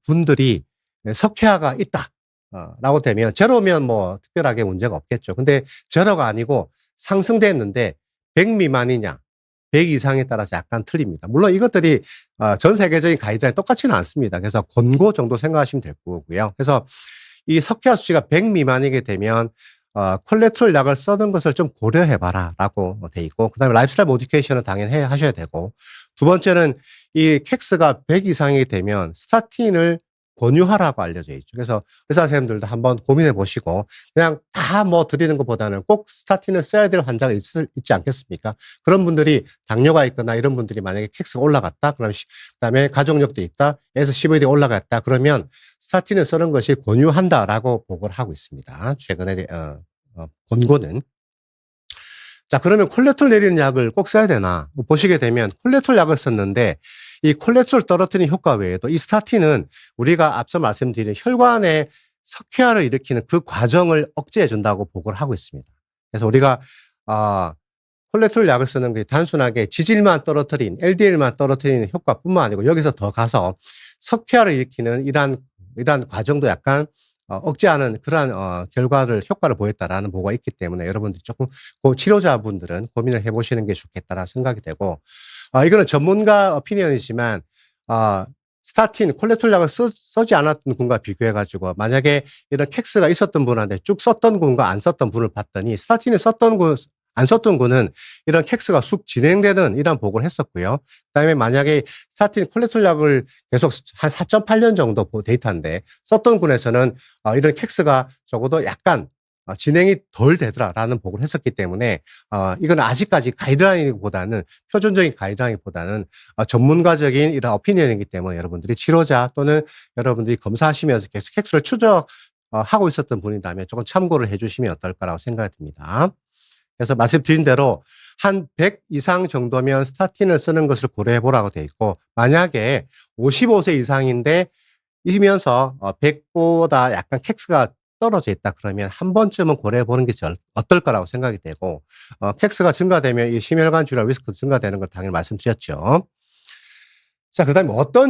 분들이 석회화가 있다 라고 되면, 제로면 뭐 특별하게 문제가 없겠죠. 근데 제로가 아니고 상승됐는데 100 미만이냐 100 이상에 따라서 약간 틀립니다. 물론 이것들이 전 세계적인 가이드라인 똑같지는 않습니다. 그래서 권고 정도 생각하시면 될 거고요. 그래서 이 석회화 수치가 100 미만이게 되면 콜레스테롤 약을 쓰는 것을 좀 고려해봐라 라고 돼 있고, 그 다음에 라이프스타일 모디피케이션은 당연히 하셔야 되고, 두 번째는 이 캑스가 100 이상이 되면 스타틴을 권유하라고 알려져 있죠. 그래서 의사 선생님들도 한번 고민해 보시고 그냥 다 뭐 드리는 것보다는 꼭 스타틴을 써야 될 환자가 있지 않겠습니까? 그런 분들이 당뇨가 있거나 이런 분들이 만약에 캑스가 올라갔다. 그럼 그다음에 가족력도 있다. 에서 15대 올라갔다. 그러면 스타틴을 쓰는 것이 권유한다라고 보고를 하고 있습니다. 최근에 권고는. 자, 그러면 콜레스테롤 내리는 약을 꼭 써야 되나? 보시게 되면 콜레스테롤 약을 썼는데 이 콜레스테롤 떨어뜨리는 효과 외에도 이 스타틴은 우리가 앞서 말씀드린 혈관의 석회화를 일으키는 그 과정을 억제해 준다고 보고를 하고 있습니다. 그래서 우리가 콜레스테롤 약을 쓰는 게 단순하게 지질만 떨어뜨린 LDL만 떨어뜨리는 효과뿐만 아니고 여기서 더 가서 석회화를 일으키는 이러한 과정도 약간 억제하는 그러한 결과를 효과를 보였다라는 보고가 있기 때문에 여러분들이 조금 치료자분들은 고민을 해 보시는 게 좋겠다라는 생각이 되고 이거는 전문가 오피니언이지만 스타틴 콜레스테롤 약을 쓰지 않았던 분과 비교해 가지고 만약에 이런 캑스가 있었던 분한테 쭉 썼던 분과 안 썼던 분을 봤더니 스타틴을 안 썼던 분은 이런 캑스가 쑥 진행되는 이런 보고를 했었고요. 그다음에 만약에 스타틴 콜레스테롤 약을 계속 한 4.8년 정도 데이터인데 썼던 분에서는 이런 캑스가 적어도 약간 진행이 덜 되더라라는 보고를 했었기 때문에 이건 아직까지 가이드라인보다는 표준적인 가이드라인보다는 전문가적인 이런 오피니언이기 때문에 여러분들이 치료자 또는 여러분들이 검사하시면서 계속 캑스를 하고 있었던 분이라면 조금 참고를 해 주시면 어떨까라고 생각이 듭니다. 그래서 말씀드린 대로 한 100 이상 정도면 스타틴을 쓰는 것을 고려해 보라고 되어 있고 만약에 55세 이상인데 이면서 100보다 약간 캑스가 떨어져 있다 그러면 한 번쯤은 고려해 보는 게 어떨까라고 생각이 되고 캑스가 증가되면 이 심혈관 질환 리스크도 증가되는 걸 당연히 말씀드렸죠. 자, 그다음에 어떤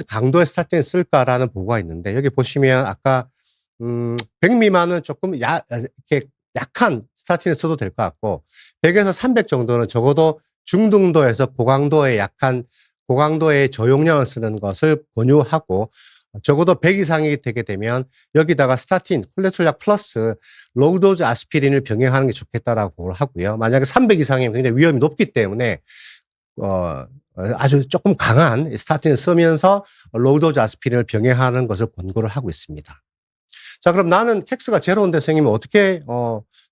강도의 스타틴을 쓸까라는 보고가 있는데 여기 보시면 아까 100 미만은 조금 이렇게 약한 스타틴을 써도 될 것 같고 100에서 300 정도는 적어도 중등도에서 고강도의 저용량을 쓰는 것을 권유하고 적어도 100 이상이 되게 되면 여기다가 스타틴, 콜레스테롤 약 플러스 로우도즈 아스피린을 병행하는 게 좋겠다라고 하고요. 만약에 300 이상이면 굉장히 위험이 높기 때문에 아주 조금 강한 스타틴을 쓰면서 로우도즈 아스피린을 병행하는 것을 권고를 하고 있습니다. 자, 그럼 나는 캑스가 제로인데 선생님 어떻게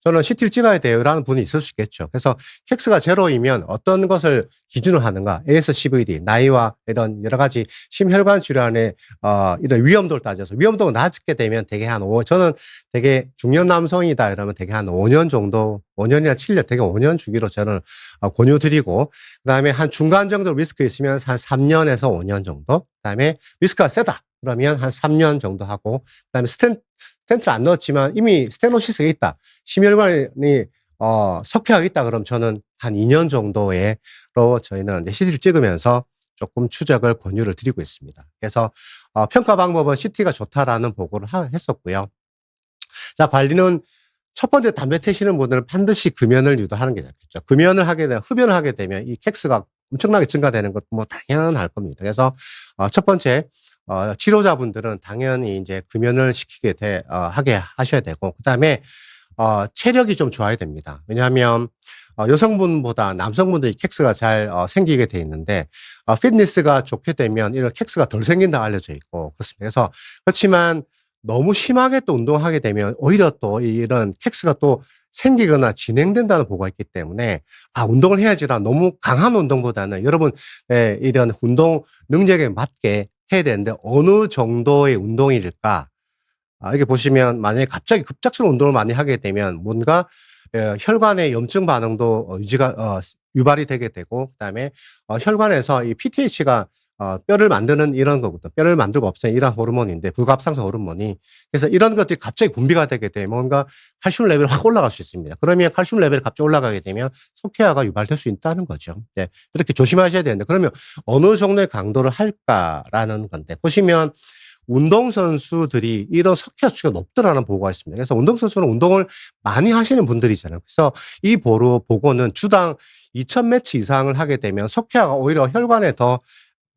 저는 CT를 찍어야 돼요라는 분이 있을 수 있겠죠. 그래서 캑스가 제로이면 어떤 것을 기준으로 하는가? ASCVD, 나이와 이런 여러 가지 심혈관 질환의 이런 위험도를 따져서 위험도가 낮게 되면 대개 저는 되게 중년 남성이다 이러면 대개 한 5년 정도, 5년이나 7년, 되게 5년 주기로 저는 권유드리고 그다음에 한 중간 정도 리스크 있으면 한 3년에서 5년 정도. 그다음에 리스크가 세다. 그러면 한 3년 정도 하고 그다음에 스텐트를 안 넣었지만 이미 스테노시스가 있다. 심혈관이 석회가 있다. 그럼 저는 한 2년 정도로 저희는 이제 CT를 찍으면서 조금 추적을 권유를 드리고 있습니다. 그래서 평가 방법은 CT가 좋다라는 보고를 했었고요. 자, 관리는 첫 번째 담배 태시는 분들은 반드시 금연을 유도하는 게 좋겠죠. 흡연을 하게 되면 이 캑스가 엄청나게 증가되는 것도 뭐 당연할 겁니다. 그래서 첫 번째 치료자분들은 당연히 이제 금연을 하게 하셔야 되고 그다음에 체력이 좀 좋아야 됩니다. 왜냐하면 여성분보다 남성분들이 캑스가 잘 생기게 돼 있는데 피트니스가 좋게 되면 이런 캑스가 덜 생긴다고 알려져 있고 그렇습니다. 그렇지만 너무 심하게 또 운동하게 되면 오히려 또 이런 캑스가 또 생기거나 진행된다는 보고가 있기 때문에 운동을 해야지라 너무 강한 운동보다는 여러분 이런 운동 능력에 맞게 해야 되는데 어느 정도의 운동일까? 이게 보시면 만약에 갑자기 급작스러운 운동을 많이 하게 되면 뭔가 혈관의 염증 반응도 유발이 되게 되고 그다음에 혈관에서 이 PTH가 뼈를 만드는 이런 거거든요. 뼈를 만들고 없애는 이런 호르몬인데 불갑상선 호르몬이. 그래서 이런 것들이 갑자기 분비가 되게 되면 뭔가 칼슘 레벨이 확 올라갈 수 있습니다. 그러면 칼슘 레벨이 갑자기 올라가게 되면 석회화가 유발될 수 있다는 거죠. 네, 이렇게 조심하셔야 되는데 그러면 어느 정도의 강도를 할까라는 건데 보시면 운동선수들이 이런 석회화 수치가 높더라는 보고가 있습니다. 그래서 운동선수는 운동을 많이 하시는 분들이잖아요. 그래서 이 보고는 주당 2000매치 이상을 하게 되면 석회화가 오히려 혈관에 더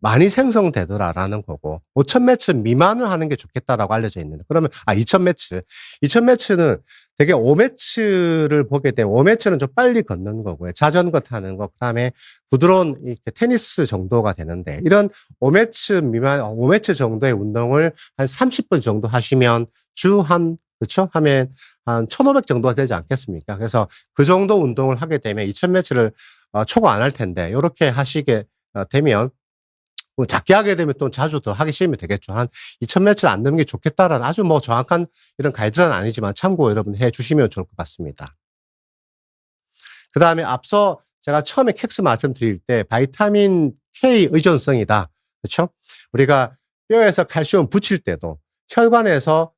많이 생성되더라라는 거고 5,000 매치 미만을 하는 게 좋겠다라고 알려져 있는데 그러면 2,000 매치. 2,000 매치는 되게 5 매치를 보게 되면 5 매치는 좀 빨리 걷는 거고요. 자전거 타는 거 그다음에 부드러운 이렇게 테니스 정도가 되는데 이런 5 매치 미만 5 매치 정도의 운동을 한 30분 정도 하시면 주 한 그쵸? 하면 한 1,500 정도가 되지 않겠습니까? 그래서 그 정도 운동을 하게 되면 2,000 매치를 초과 안 할 텐데 요렇게 하시게 되면 뭐 작게 하게 되면 또 자주 더 하기 싫으면 되겠죠. 한 2,000 매치를 안 넘는 게 좋겠다라는 아주 뭐 정확한 이런 가이드라인은 아니지만 참고 여러분 해 주시면 좋을 것 같습니다. 그다음에 앞서 제가 처음에 캑스 말씀드릴 때 바이타민 K 의존성이다. 그쵸? 우리가 뼈에서 칼슘 붙일 때도 혈관에서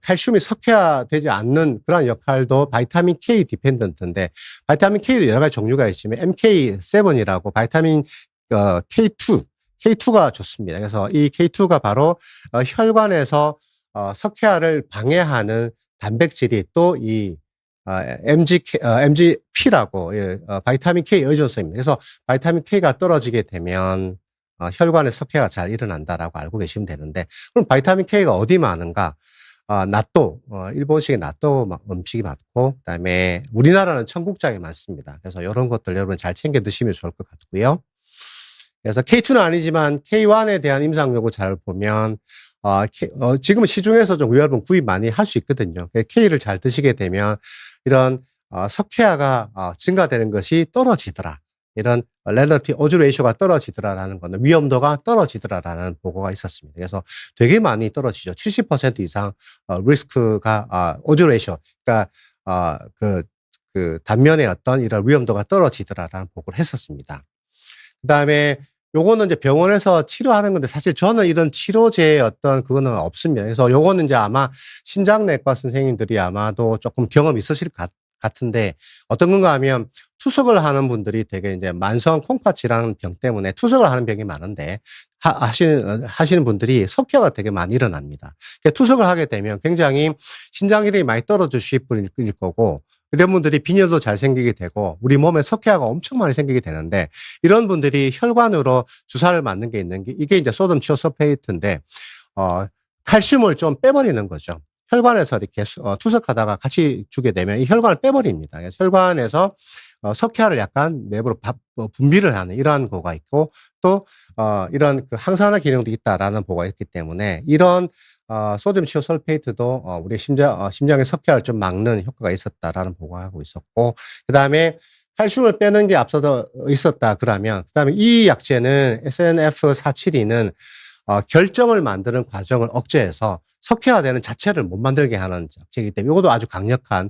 칼슘이 석회화되지 않는 그런 역할도 바이타민 K 디펜던트인데 바이타민 K도 여러 가지 종류가 있지만 MK7이라고 바이타민 K2가 좋습니다. 그래서 이 K2가 바로 혈관에서 석회화를 방해하는 단백질이 또 이 MGP라고 바이타민 K 의존성입니다. 그래서 바이타민 K가 떨어지게 되면 혈관의 석회가 잘 일어난다라고 알고 계시면 되는데 그럼 바이타민 K가 어디 많은가? 나또 일본식의 나또 음식이 많고 그다음에 우리나라는 청국장이 많습니다. 그래서 이런 것들 여러분 잘 챙겨 드시면 좋을 것 같고요. 그래서 K2는 아니지만 K1에 대한 임상 연구 잘 보면 지금은 시중에서 좀 여러분 구입 많이 할 수 있거든요. K를 잘 드시게 되면 이런 석회화가 증가되는 것이 떨어지더라. 이런 렐러티 오즈 레이쇼가 떨어지더라라는 거는 위험도가 떨어지더라라는 보고가 있었습니다. 그래서 되게 많이 떨어지죠. 70% 이상 리스크가 오즈 레이쇼 그러니까 그 단면의 어떤 이런 위험도가 떨어지더라라는 보고를 했었습니다. 그다음에 요거는 이제 병원에서 치료하는 건데 사실 저는 이런 치료제의 어떤 그거는 없습니다. 그래서 요거는 이제 아마 신장내과 선생님들이 아마도 조금 경험이 있으실 것 같은데 어떤 건가 하면 투석을 하는 분들이 되게 이제 만성 콩팥 질환 병 때문에 투석을 하는 병이 많은데 하시는 분들이 석회가 되게 많이 일어납니다. 그러니까 투석을 하게 되면 굉장히 신장 기능이 많이 떨어지실 분일 거고 이런 분들이 빈혈도 잘 생기게 되고 우리 몸에 석회화가 엄청 많이 생기게 되는데 이런 분들이 혈관으로 주사를 맞는 게 있는 게 이게 이제 소듐 치오솔페이트인데 칼슘을 좀 빼버리는 거죠. 혈관에서 이렇게 투석하다가 같이 주게 되면 이 혈관을 빼버립니다. 그래서 혈관에서 석회화를 약간 내부로 분비를 하는 이러한 거가 있고 또 이런 그 항산화 기능도 있다라는 보고가 있기 때문에 이런 소듐 치오솔페이트도 우리 심장의 석회화를 좀 막는 효과가 있었다라는 보고가 하고 있었고 그다음에 칼슘을 빼는 게 앞서도 있었다 그러면 그다음에 이 약제는 SNF472는 결정을 만드는 과정을 억제해서 석회화되는 자체를 못 만들게 하는 약제이기 때문에 이것도 아주 강력한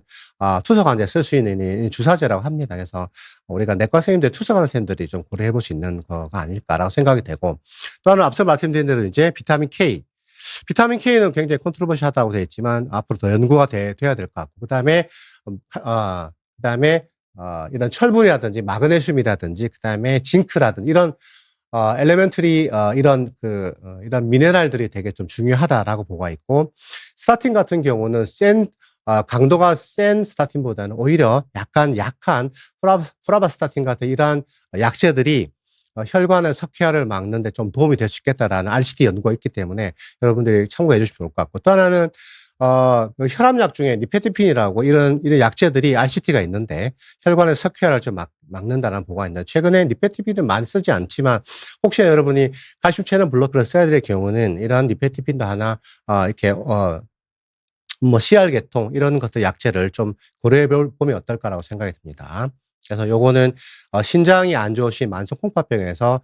투석 환자에 쓸 수 있는 주사제라고 합니다. 그래서 우리가 내과 선생님들 투석하는 선생님들이 좀 고려해 볼 수 있는 거가 아닐까라고 생각이 되고 또 하나 앞서 말씀드린 대로 이제 비타민 K. 비타민 K는 굉장히 컨트로버시하다고 되어 있지만 앞으로 더 연구가 돼야 될 것 같고 그다음에 이런 철분이라든지 마그네슘이라든지 그다음에 징크라든지 이런 엘레멘터리 이런 미네랄들이 되게 좀 중요하다라고 보고가 있고 스타틴 같은 경우는 강도가 센 스타틴보다는 오히려 약간 약한 프라바스타틴 같은 이러한 약제들이 혈관의 석회화를 막는 데 좀 도움이 될 수 있겠다라는 RCT 연구가 있기 때문에 여러분들이 참고해 주시면 좋을 것 같고 또 하나는 그 혈압약 중에 니페티핀이라고 이런 약제들이 RCT가 있는데 혈관의 석회화를 좀 막는다는 보고가 있는데 최근에 니페티핀은 많이 쓰지 않지만 혹시 여러분이 칼슘 채널 블로커를 써야 될 경우는 이러한 니페티핀도 하나 이렇게 뭐 CR 계통 이런 것들 약제를 좀 고려해 보면 어떨까라고 생각이 듭니다. 그래서 요거는 신장이 안 좋으신 만성 콩팥병에서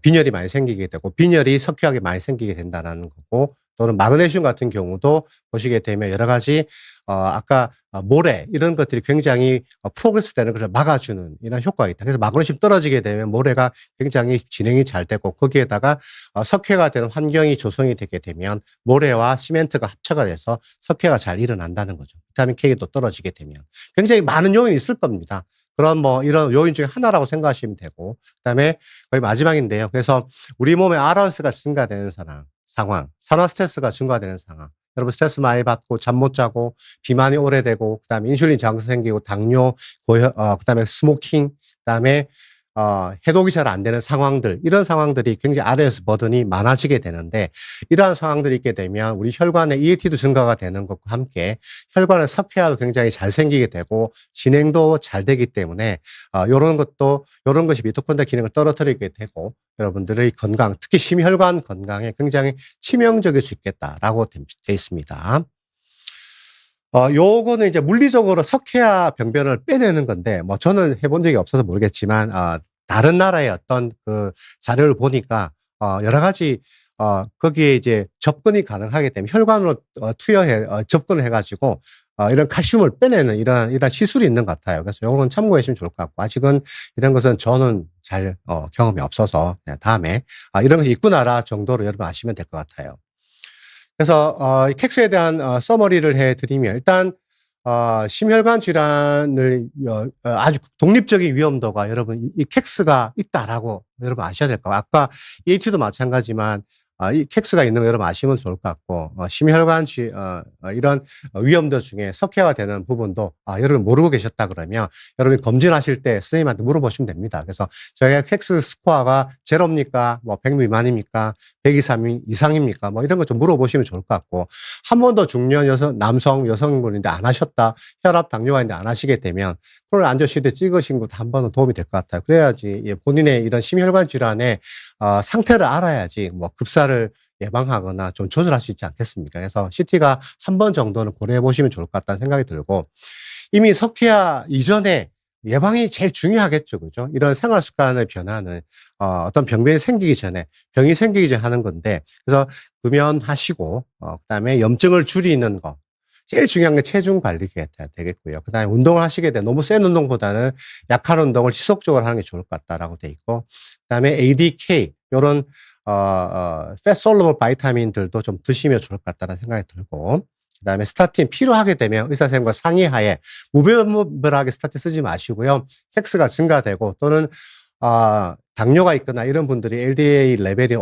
빈혈이 많이 생기게 되고 빈혈이 석회하게 많이 생기게 된다는 거고 또는 마그네슘 같은 경우도 보시게 되면 여러 가지 아까 모래 이런 것들이 굉장히 프로그레스 되는 것을 막아주는 이런 효과가 있다. 그래서 마그네슘 떨어지게 되면 모래가 굉장히 진행이 잘 되고 거기에다가 석회가 되는 환경이 조성이 되게 되면 모래와 시멘트가 합체가 돼서 석회가 잘 일어난다는 거죠. 비타민 K도 떨어지게 되면 굉장히 많은 요인이 있을 겁니다. 그런 뭐 이런 요인 중에 하나라고 생각하시면 되고 그다음에 거의 마지막인데요. 그래서 우리 몸에 RRS가 증가되는 상황, 산화 스트레스가 증가되는 상황. 여러분 스트레스 많이 받고 잠 못 자고 비만이 오래되고 그다음에 인슐린 저항성 생기고 당뇨, 그다음에 스모킹, 그다음에 해독이 잘 안 되는 상황들, 이런 상황들이 굉장히 아래에서 버든이 많아지게 되는데, 이러한 상황들이 있게 되면 우리 혈관의 EAT도 증가가 되는 것과 함께 혈관의 석회화도 굉장히 잘 생기게 되고 진행도 잘 되기 때문에 요런 것이 미토콘드리아 기능을 떨어뜨리게 되고 여러분들의 건강, 특히 심혈관 건강에 굉장히 치명적일 수 있겠다라고 돼 있습니다. 요거는 이제 물리적으로 석회화 병변을 빼내는 건데, 뭐 저는 해본 적이 없어서 모르겠지만, 다른 나라의 어떤 그 자료를 보니까, 여러 가지, 거기에 이제 접근이 가능하기 때문에 혈관으로 접근을 해가지고, 이런 칼슘을 빼내는 이런 시술이 있는 것 같아요. 그래서 요거는 참고해 주시면 좋을 것 같고, 아직은 이런 것은 저는 잘, 경험이 없어서, 다음에, 이런 것이 있구나라 정도로 여러분 아시면 될 것 같아요. 그래서 이 캑스에 대한 서머리를 해드리면 일단 심혈관 질환을 아주 독립적인 위험도가 여러분 이 캑스가 있다라고 여러분 아셔야 될 것 같아요. 아까 EAT도 마찬가지만 이 캑스가 있는 거 여러분 아시면 좋을 것 같고 심혈관 이런 위험도 중에 석회화 되는 부분도 여러분 모르고 계셨다 그러면 여러분 검진하실 때 선생님한테 물어보시면 됩니다. 그래서 저희가 캑스 스코어가 제로입니까? 뭐 100 미만입니까? 100 이상입니까? 뭐 이런 거 좀 물어보시면 좋을 것 같고 한 번 더 중년 여성분인데 안 하셨다. 혈압 당뇨가 있는데 안 하시게 되면 코로나 안전시대 찍으신 것도 한 번은 도움이 될 것 같아요. 그래야지 본인의 이런 심혈관 질환의 상태를 알아야지 뭐 급사를 예방하거나 좀 조절할 수 있지 않겠습니까? 그래서 CT가 한 번 정도는 고려해 보시면 좋을 것 같다는 생각이 들고 이미 석회화 이전에 예방이 제일 중요하겠죠. 그죠? 이런 생활 습관의 변화는 어떤 병이 생기기 전에 하는 건데 그래서 금연하시고 그다음에 염증을 줄이는 거 제일 중요한 게 체중 관리가 되겠고요. 그다음에 운동을 하시게 되면 너무 센 운동보다는 약한 운동을 지속적으로 하는 게 좋을 것 같다라고 돼 있고 그다음에 ADK 요런 fat soluble 바이타민들도 좀 드시면 좋을 것 같다는 생각이 들고 그다음에 스타틴 필요하게 되면 의사 선생님과 상의하에 무분별하게 스타틴 쓰지 마시고요. 캑스가 증가되고 또는 당뇨가 있거나 이런 분들이 LDL 레벨이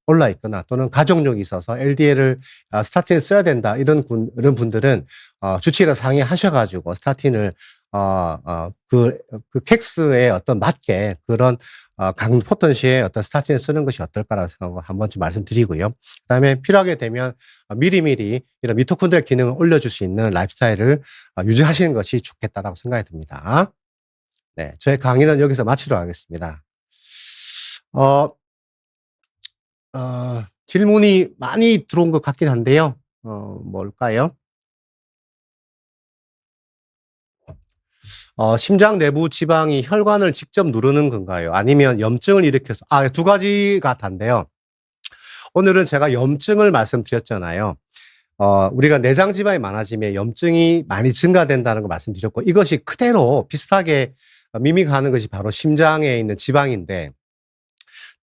올라 있거나 또는 가족력이 있어서 LDL을 스타틴을 써야 된다 이런 분들은 주치의랑 상의하셔가지고 스타틴을 그 캑스에 어떤 맞게 그런 강 포텐시에 어떤 스타틴을 쓰는 것이 어떨까라고 생각하고 한 번쯤 말씀드리고요. 그다음에 필요하게 되면 미리미리 이런 미토콘드리아 기능을 올려줄 수 있는 라이프스타일을 유지하시는 것이 좋겠다라고 생각이 듭니다. 네, 저의 강의는 여기서 마치도록 하겠습니다. 질문이 많이 들어온 것 같긴 한데요. 뭘까요? 심장 내부 지방이 혈관을 직접 누르는 건가요? 아니면 염증을 일으켜서, 두 가지가 다인데요. 오늘은 제가 염증을 말씀드렸잖아요. 우리가 내장 지방이 많아지면 염증이 많이 증가된다는 걸 말씀드렸고, 이것이 그대로 비슷하게 미미하는 것이 바로 심장에 있는 지방인데,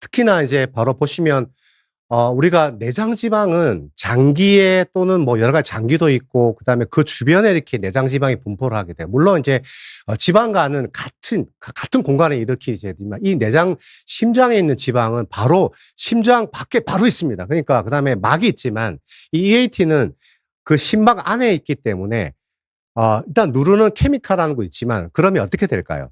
특히나 이제 바로 보시면, 우리가 내장 지방은 장기에 또는 뭐 여러 가지 장기도 있고, 그 다음에 그 주변에 이렇게 내장 지방이 분포를 하게 돼요. 물론 이제, 지방과는 같은 공간에 일으키지 되지만, 이 심장에 있는 지방은 바로 심장 밖에 바로 있습니다. 그러니까, 그 다음에 막이 있지만, 이 EAT는 그 심막 안에 있기 때문에, 일단 누르는 케미칼이라는 거 있지만, 그러면 어떻게 될까요?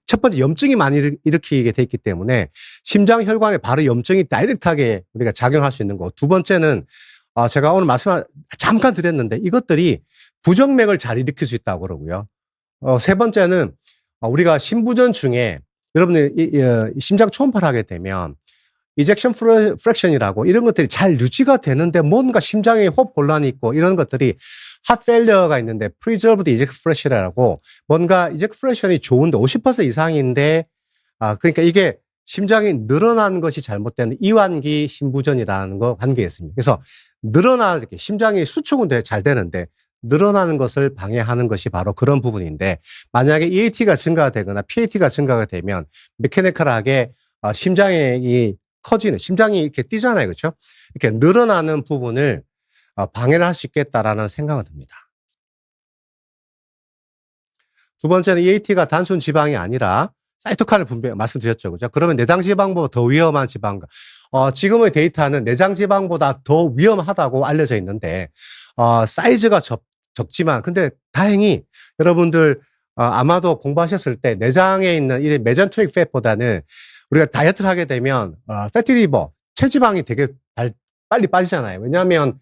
첫 번째 염증이 많이 일으키게 돼 있기 때문에 심장 혈관에 바로 염증이 다이렉트하게 우리가 작용할 수 있는 거. 두 번째는 제가 오늘 잠깐 드렸는데 이것들이 부정맥을 잘 일으킬 수 있다고 그러고요. 세 번째는 우리가 심부전 중에 여러분들 심장 초음파를 하게 되면 이젝션 프랙션이라고 이런 것들이 잘 유지가 되는데 뭔가 심장에 호흡 곤란이 있고 이런 것들이 핫 페일리어가 있는데 preserved ejection fraction이라고 뭔가 ejection fraction이 좋은데 50% 이상인데 그러니까 이게 심장이 늘어나는 것이 잘못된 이완기 심부전이라는 거 관계가 있습니다. 그래서 늘어나게 심장이 수축은 잘 되는데 늘어나는 것을 방해하는 것이 바로 그런 부분인데 만약에 EAT가 증가되거나 PAT가 증가가 되면 메케니컬하게 심장이 커지는 심장이 이렇게 뛰잖아요. 그렇죠? 이렇게 늘어나는 부분을 방해를 할 수 있겠다라는 생각은 듭니다. 두 번째는 EAT가 단순 지방이 아니라 사이토카인을 말씀드렸죠. 그죠? 그러면 내장 지방보다 더 위험한 지방과 지금의 데이터는 내장 지방보다 더 위험하다고 알려져 있는데 사이즈가 적지만 근데 다행히 여러분들 아마도 공부하셨을 때 내장에 있는 이 메젠테릭 팻보다는 우리가 다이어트를 하게 되면 패티 리버, 체지방이 되게 빨리 빠지잖아요. 왜냐하면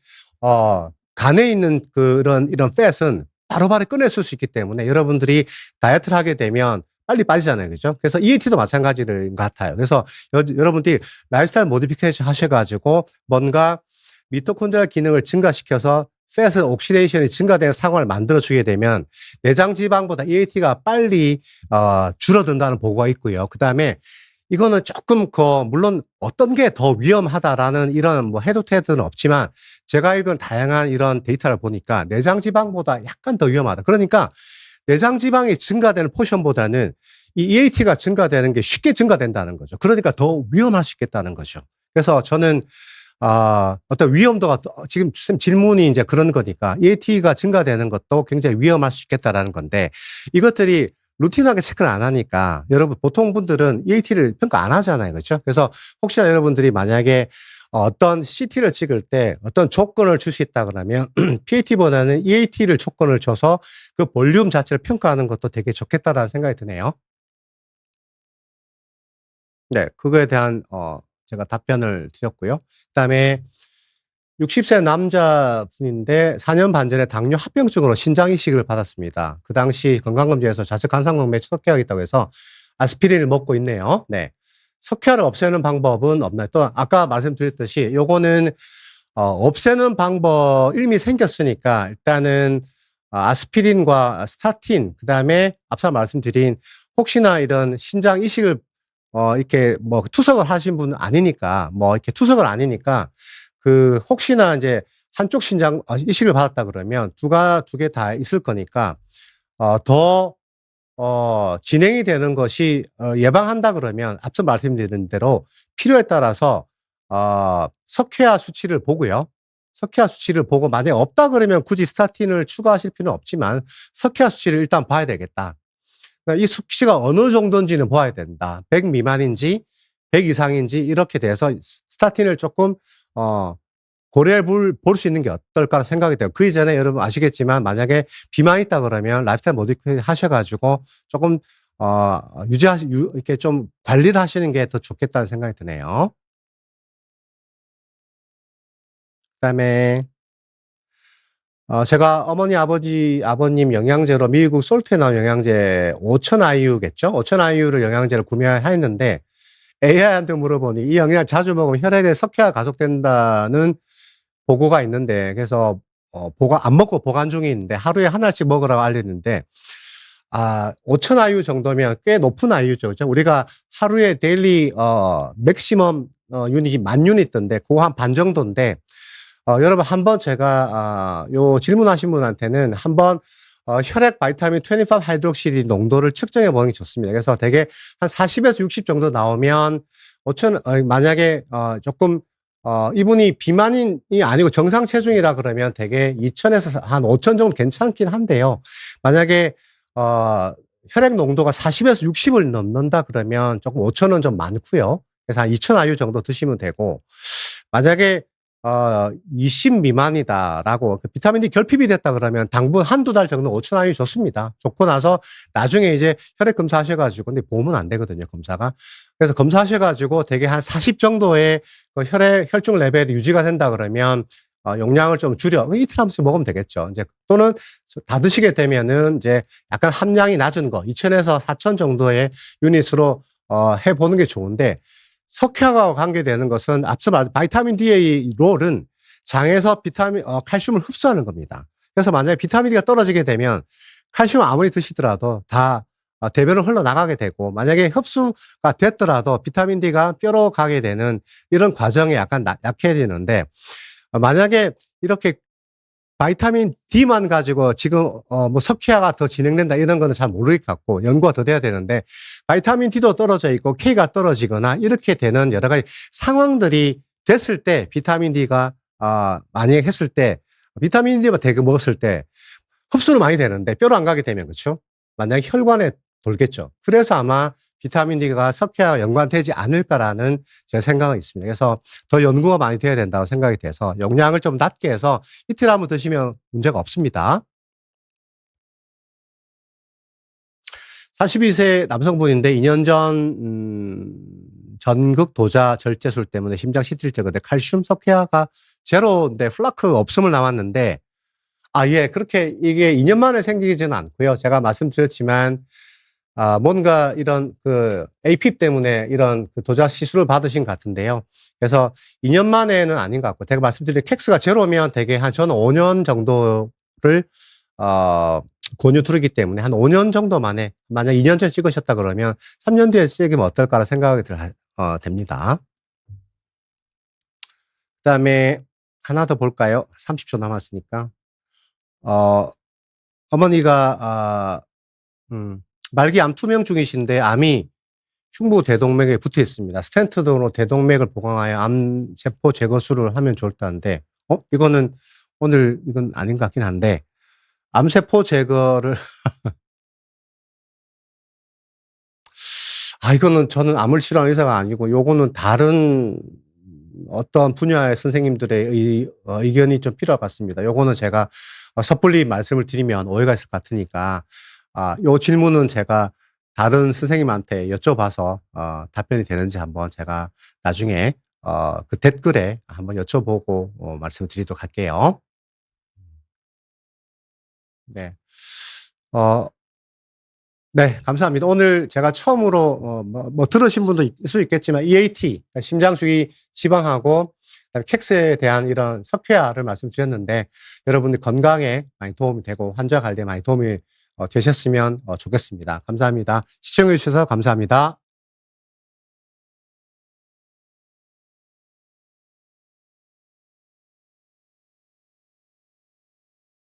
간에 있는 이런 팻은 바로바로 꺼냈을 수 있기 때문에 여러분들이 다이어트를 하게 되면 빨리 빠지잖아요. 그죠? 그래서 EAT도 마찬가지인 것 같아요. 그래서 여러분들이 라이프스타일 모디피케이션 하셔가지고 뭔가 미토콘드리아 기능을 증가시켜서 팻 옥시데이션이 증가되는 상황을 만들어주게 되면 내장 지방보다 EAT가 빨리 줄어든다는 보고가 있고요. 그 다음에 이거는 조금 물론 어떤 게 더 위험하다라는 이런 뭐 해도 태도는 없지만 제가 읽은 다양한 이런 데이터를 보니까 내장 지방보다 약간 더 위험하다. 그러니까 내장 지방이 증가되는 포션보다는 이 EAT가 증가되는 게 쉽게 증가된다는 거죠. 그러니까 더 위험할 수 있겠다는 거죠. 그래서 저는 어떤 위험도가 지금 질문이 이제 그런 거니까 EAT가 증가되는 것도 굉장히 위험할 수 있겠다라는 건데 이것들이 루틴하게 체크를 안 하니까 여러분 보통 분들은 EAT를 평가 안 하잖아요. 그렇죠? 그래서 혹시나 여러분들이 만약에 어떤 CT를 찍을 때 어떤 조건을 줄 수 있다 그러면 PAT보다는 EAT를 조건을 줘서 그 볼륨 자체를 평가하는 것도 되게 좋겠다라는 생각이 드네요. 네, 그거에 대한 제가 답변을 드렸고요. 그다음에 60세 남자분인데 4년 반 전에 당뇨 합병증으로 신장 이식을 받았습니다. 그 당시 건강검진에서 좌측 간상동맥 석회가 있다고 해서 아스피린을 먹고 있네요. 네. 석회를 없애는 방법은 없나요? 또 아까 말씀드렸듯이 요거는 없애는 방법 이미 생겼으니까 일단은 아스피린과 스타틴 그다음에 앞서 말씀드린 혹시나 이런 신장 이식을 이렇게 뭐 투석을 하신 분 아니니까 뭐 이렇게 투석을 아니니까 혹시나 이제 한쪽 신장 이식을 받았다 그러면 두 개 다 있을 거니까 더 진행이 되는 것이 예방한다 그러면 앞서 말씀드린 대로 필요에 따라서 석회화 수치를 보고요. 석회화 수치를 보고 만약에 없다 그러면 굳이 스타틴을 추가하실 필요는 없지만 석회화 수치를 일단 봐야 되겠다. 그러니까 이 수치가 어느 정도인지는 봐야 된다. 100 미만인지 100 이상인지 이렇게 돼서 스타틴을 조금 고려해 볼 수 있는 게 어떨까 생각이 돼요. 그 이전에 여러분 아시겠지만 만약에 비만이 있다 그러면 라이프스타일 모디피케이션 하셔가지고 조금 이렇게 좀 관리를 하시는 게 더 좋겠다는 생각이 드네요. 그다음에 제가 어머니, 아버님 영양제로 미국 솔트에 나온 영양제 5000IU겠죠? 5000IU를 영양제를 구매했는데 AI한테 물어보니 이 영양을 자주 먹으면 혈액의 석회가 가속된다는 보고가 있는데 그래서 안 먹고 보관 중에 있는데 하루에 하나씩 먹으라고 알렸는데 5000IU 정도면 꽤 높은 IU죠. 그죠? 우리가 하루에 데일리 맥시멈 유닛이 10,000유닛인데 그거 한 반 정도인데 여러분 한번 제가 요 질문하신 분한테는 한번 혈액 바이타민 25 하이드록시디 농도를 측정해 보는 게 좋습니다. 그래서 대개 한 40에서 60 정도 나오면 만약에 조금 이분이 비만이 아니고 정상 체중이라 그러면 대개 2,000에서 한 5,000 정도 괜찮긴 한데요. 만약에 혈액 농도가 40에서 60을 넘는다 그러면 조금 5,000은 좀 많고요. 그래서 한 2,000IU 정도 드시면 되고 만약에 20 미만이다라고 비타민 D 결핍이 됐다 그러면 당분 한두 달 정도 5,000IU 좋습니다. 좋고 나서 나중에 이제 혈액 검사하셔가지고 근데 보면 안 되거든요, 검사가. 그래서 검사하셔가지고 되게 한 40 정도의 혈중 레벨이 유지가 된다 그러면 용량을 좀 줄여 이틀 한 번씩 먹으면 되겠죠. 이제 또는 다 드시게 되면은 이제 약간 함량이 낮은 거 2,000에서 4,000 정도의 유닛으로 해보는 게 좋은데. 석회화와 관계되는 것은 앞서 말한 바이타민 D의 롤은 장에서 칼슘을 흡수하는 겁니다. 그래서 만약에 비타민 D가 떨어지게 되면 칼슘 아무리 드시더라도 다 대변으로 흘러나가게 되고 만약에 흡수가 됐더라도 비타민 D가 뼈로 가게 되는 이런 과정이 약간 약해지는데 만약에 이렇게 바이타민 D만 가지고 지금 뭐 석회화가 더 진행된다 이런 거는 잘 모를 것 같고 연구가 더 돼야 되는데 바이타민 D도 떨어져 있고 K가 떨어지거나 이렇게 되는 여러 가지 상황들이 됐을 때 비타민 D가 만약에 했을 때 비타민 D만 대거 먹었을 때 흡수는 많이 되는데 뼈로 안 가게 되면 그렇죠? 만약에 혈관에 돌겠죠. 그래서 아마 비타민 D가 석회와 연관되지 않을까라는 제 생각은 있습니다. 그래서 더 연구가 많이 돼야 된다고 생각이 돼서 용량을 좀 낮게 해서 이틀 한번 드시면 문제가 없습니다. 42세 남성분인데 2년 전 전극 도자 절제술 때문에 심장 시틀제거든 칼슘 석회화가 제로인데 플라크 없음을 나왔는데 예, 그렇게 이게 2년 만에 생기지는 않고요. 제가 말씀드렸지만 뭔가 이런 그 APIP 때문에 이런 그 도자 시술을 받으신 것 같은데요. 그래서 2년 만에는 아닌 것 같고, 제가 말씀드린 캑스가 제로면 되게 저는 5년 정도를 권유 드리기 때문에 한 5년 정도 만에, 만약 2년 전에 찍으셨다 그러면 3년 뒤에 찍으면 어떨까라는 생각이 됩니다. 그다음에 하나 더 볼까요? 30초 남았으니까. 어머니가 말기 암 투명 중이신데 암이 흉부 대동맥에 붙어 있습니다. 스텐트 등으로 대동맥을 보강하여 암세포 제거술을 하면 좋다는데, 이거는 오늘 이건 아닌 것 같긴 한데, 암세포 제거를 이거는 저는 암을 치료하는 의사가 아니고 요거는 다른 어떤 분야의 선생님들의 의견이 좀 필요할 것 같습니다. 요거는 제가 섣불리 말씀을 드리면 오해가 있을 것 같으니까 요 질문은 제가 다른 선생님한테 여쭤봐서 답변이 되는지 한번 제가 나중에 그 댓글에 한번 여쭤보고 말씀을 드리도록 할게요. 네. 네, 감사합니다. 오늘 제가 처음으로 뭐 들으신 분도 있을 수 있겠지만 EAT, 심장주의 지방하고 그다음에 캑스에 대한 이런 석회화를 말씀드렸는데 여러분들 건강에 많이 도움이 되고 환자 관리에 많이 도움이 되셨으면 좋겠습니다. 감사합니다. 시청해 주셔서 감사합니다.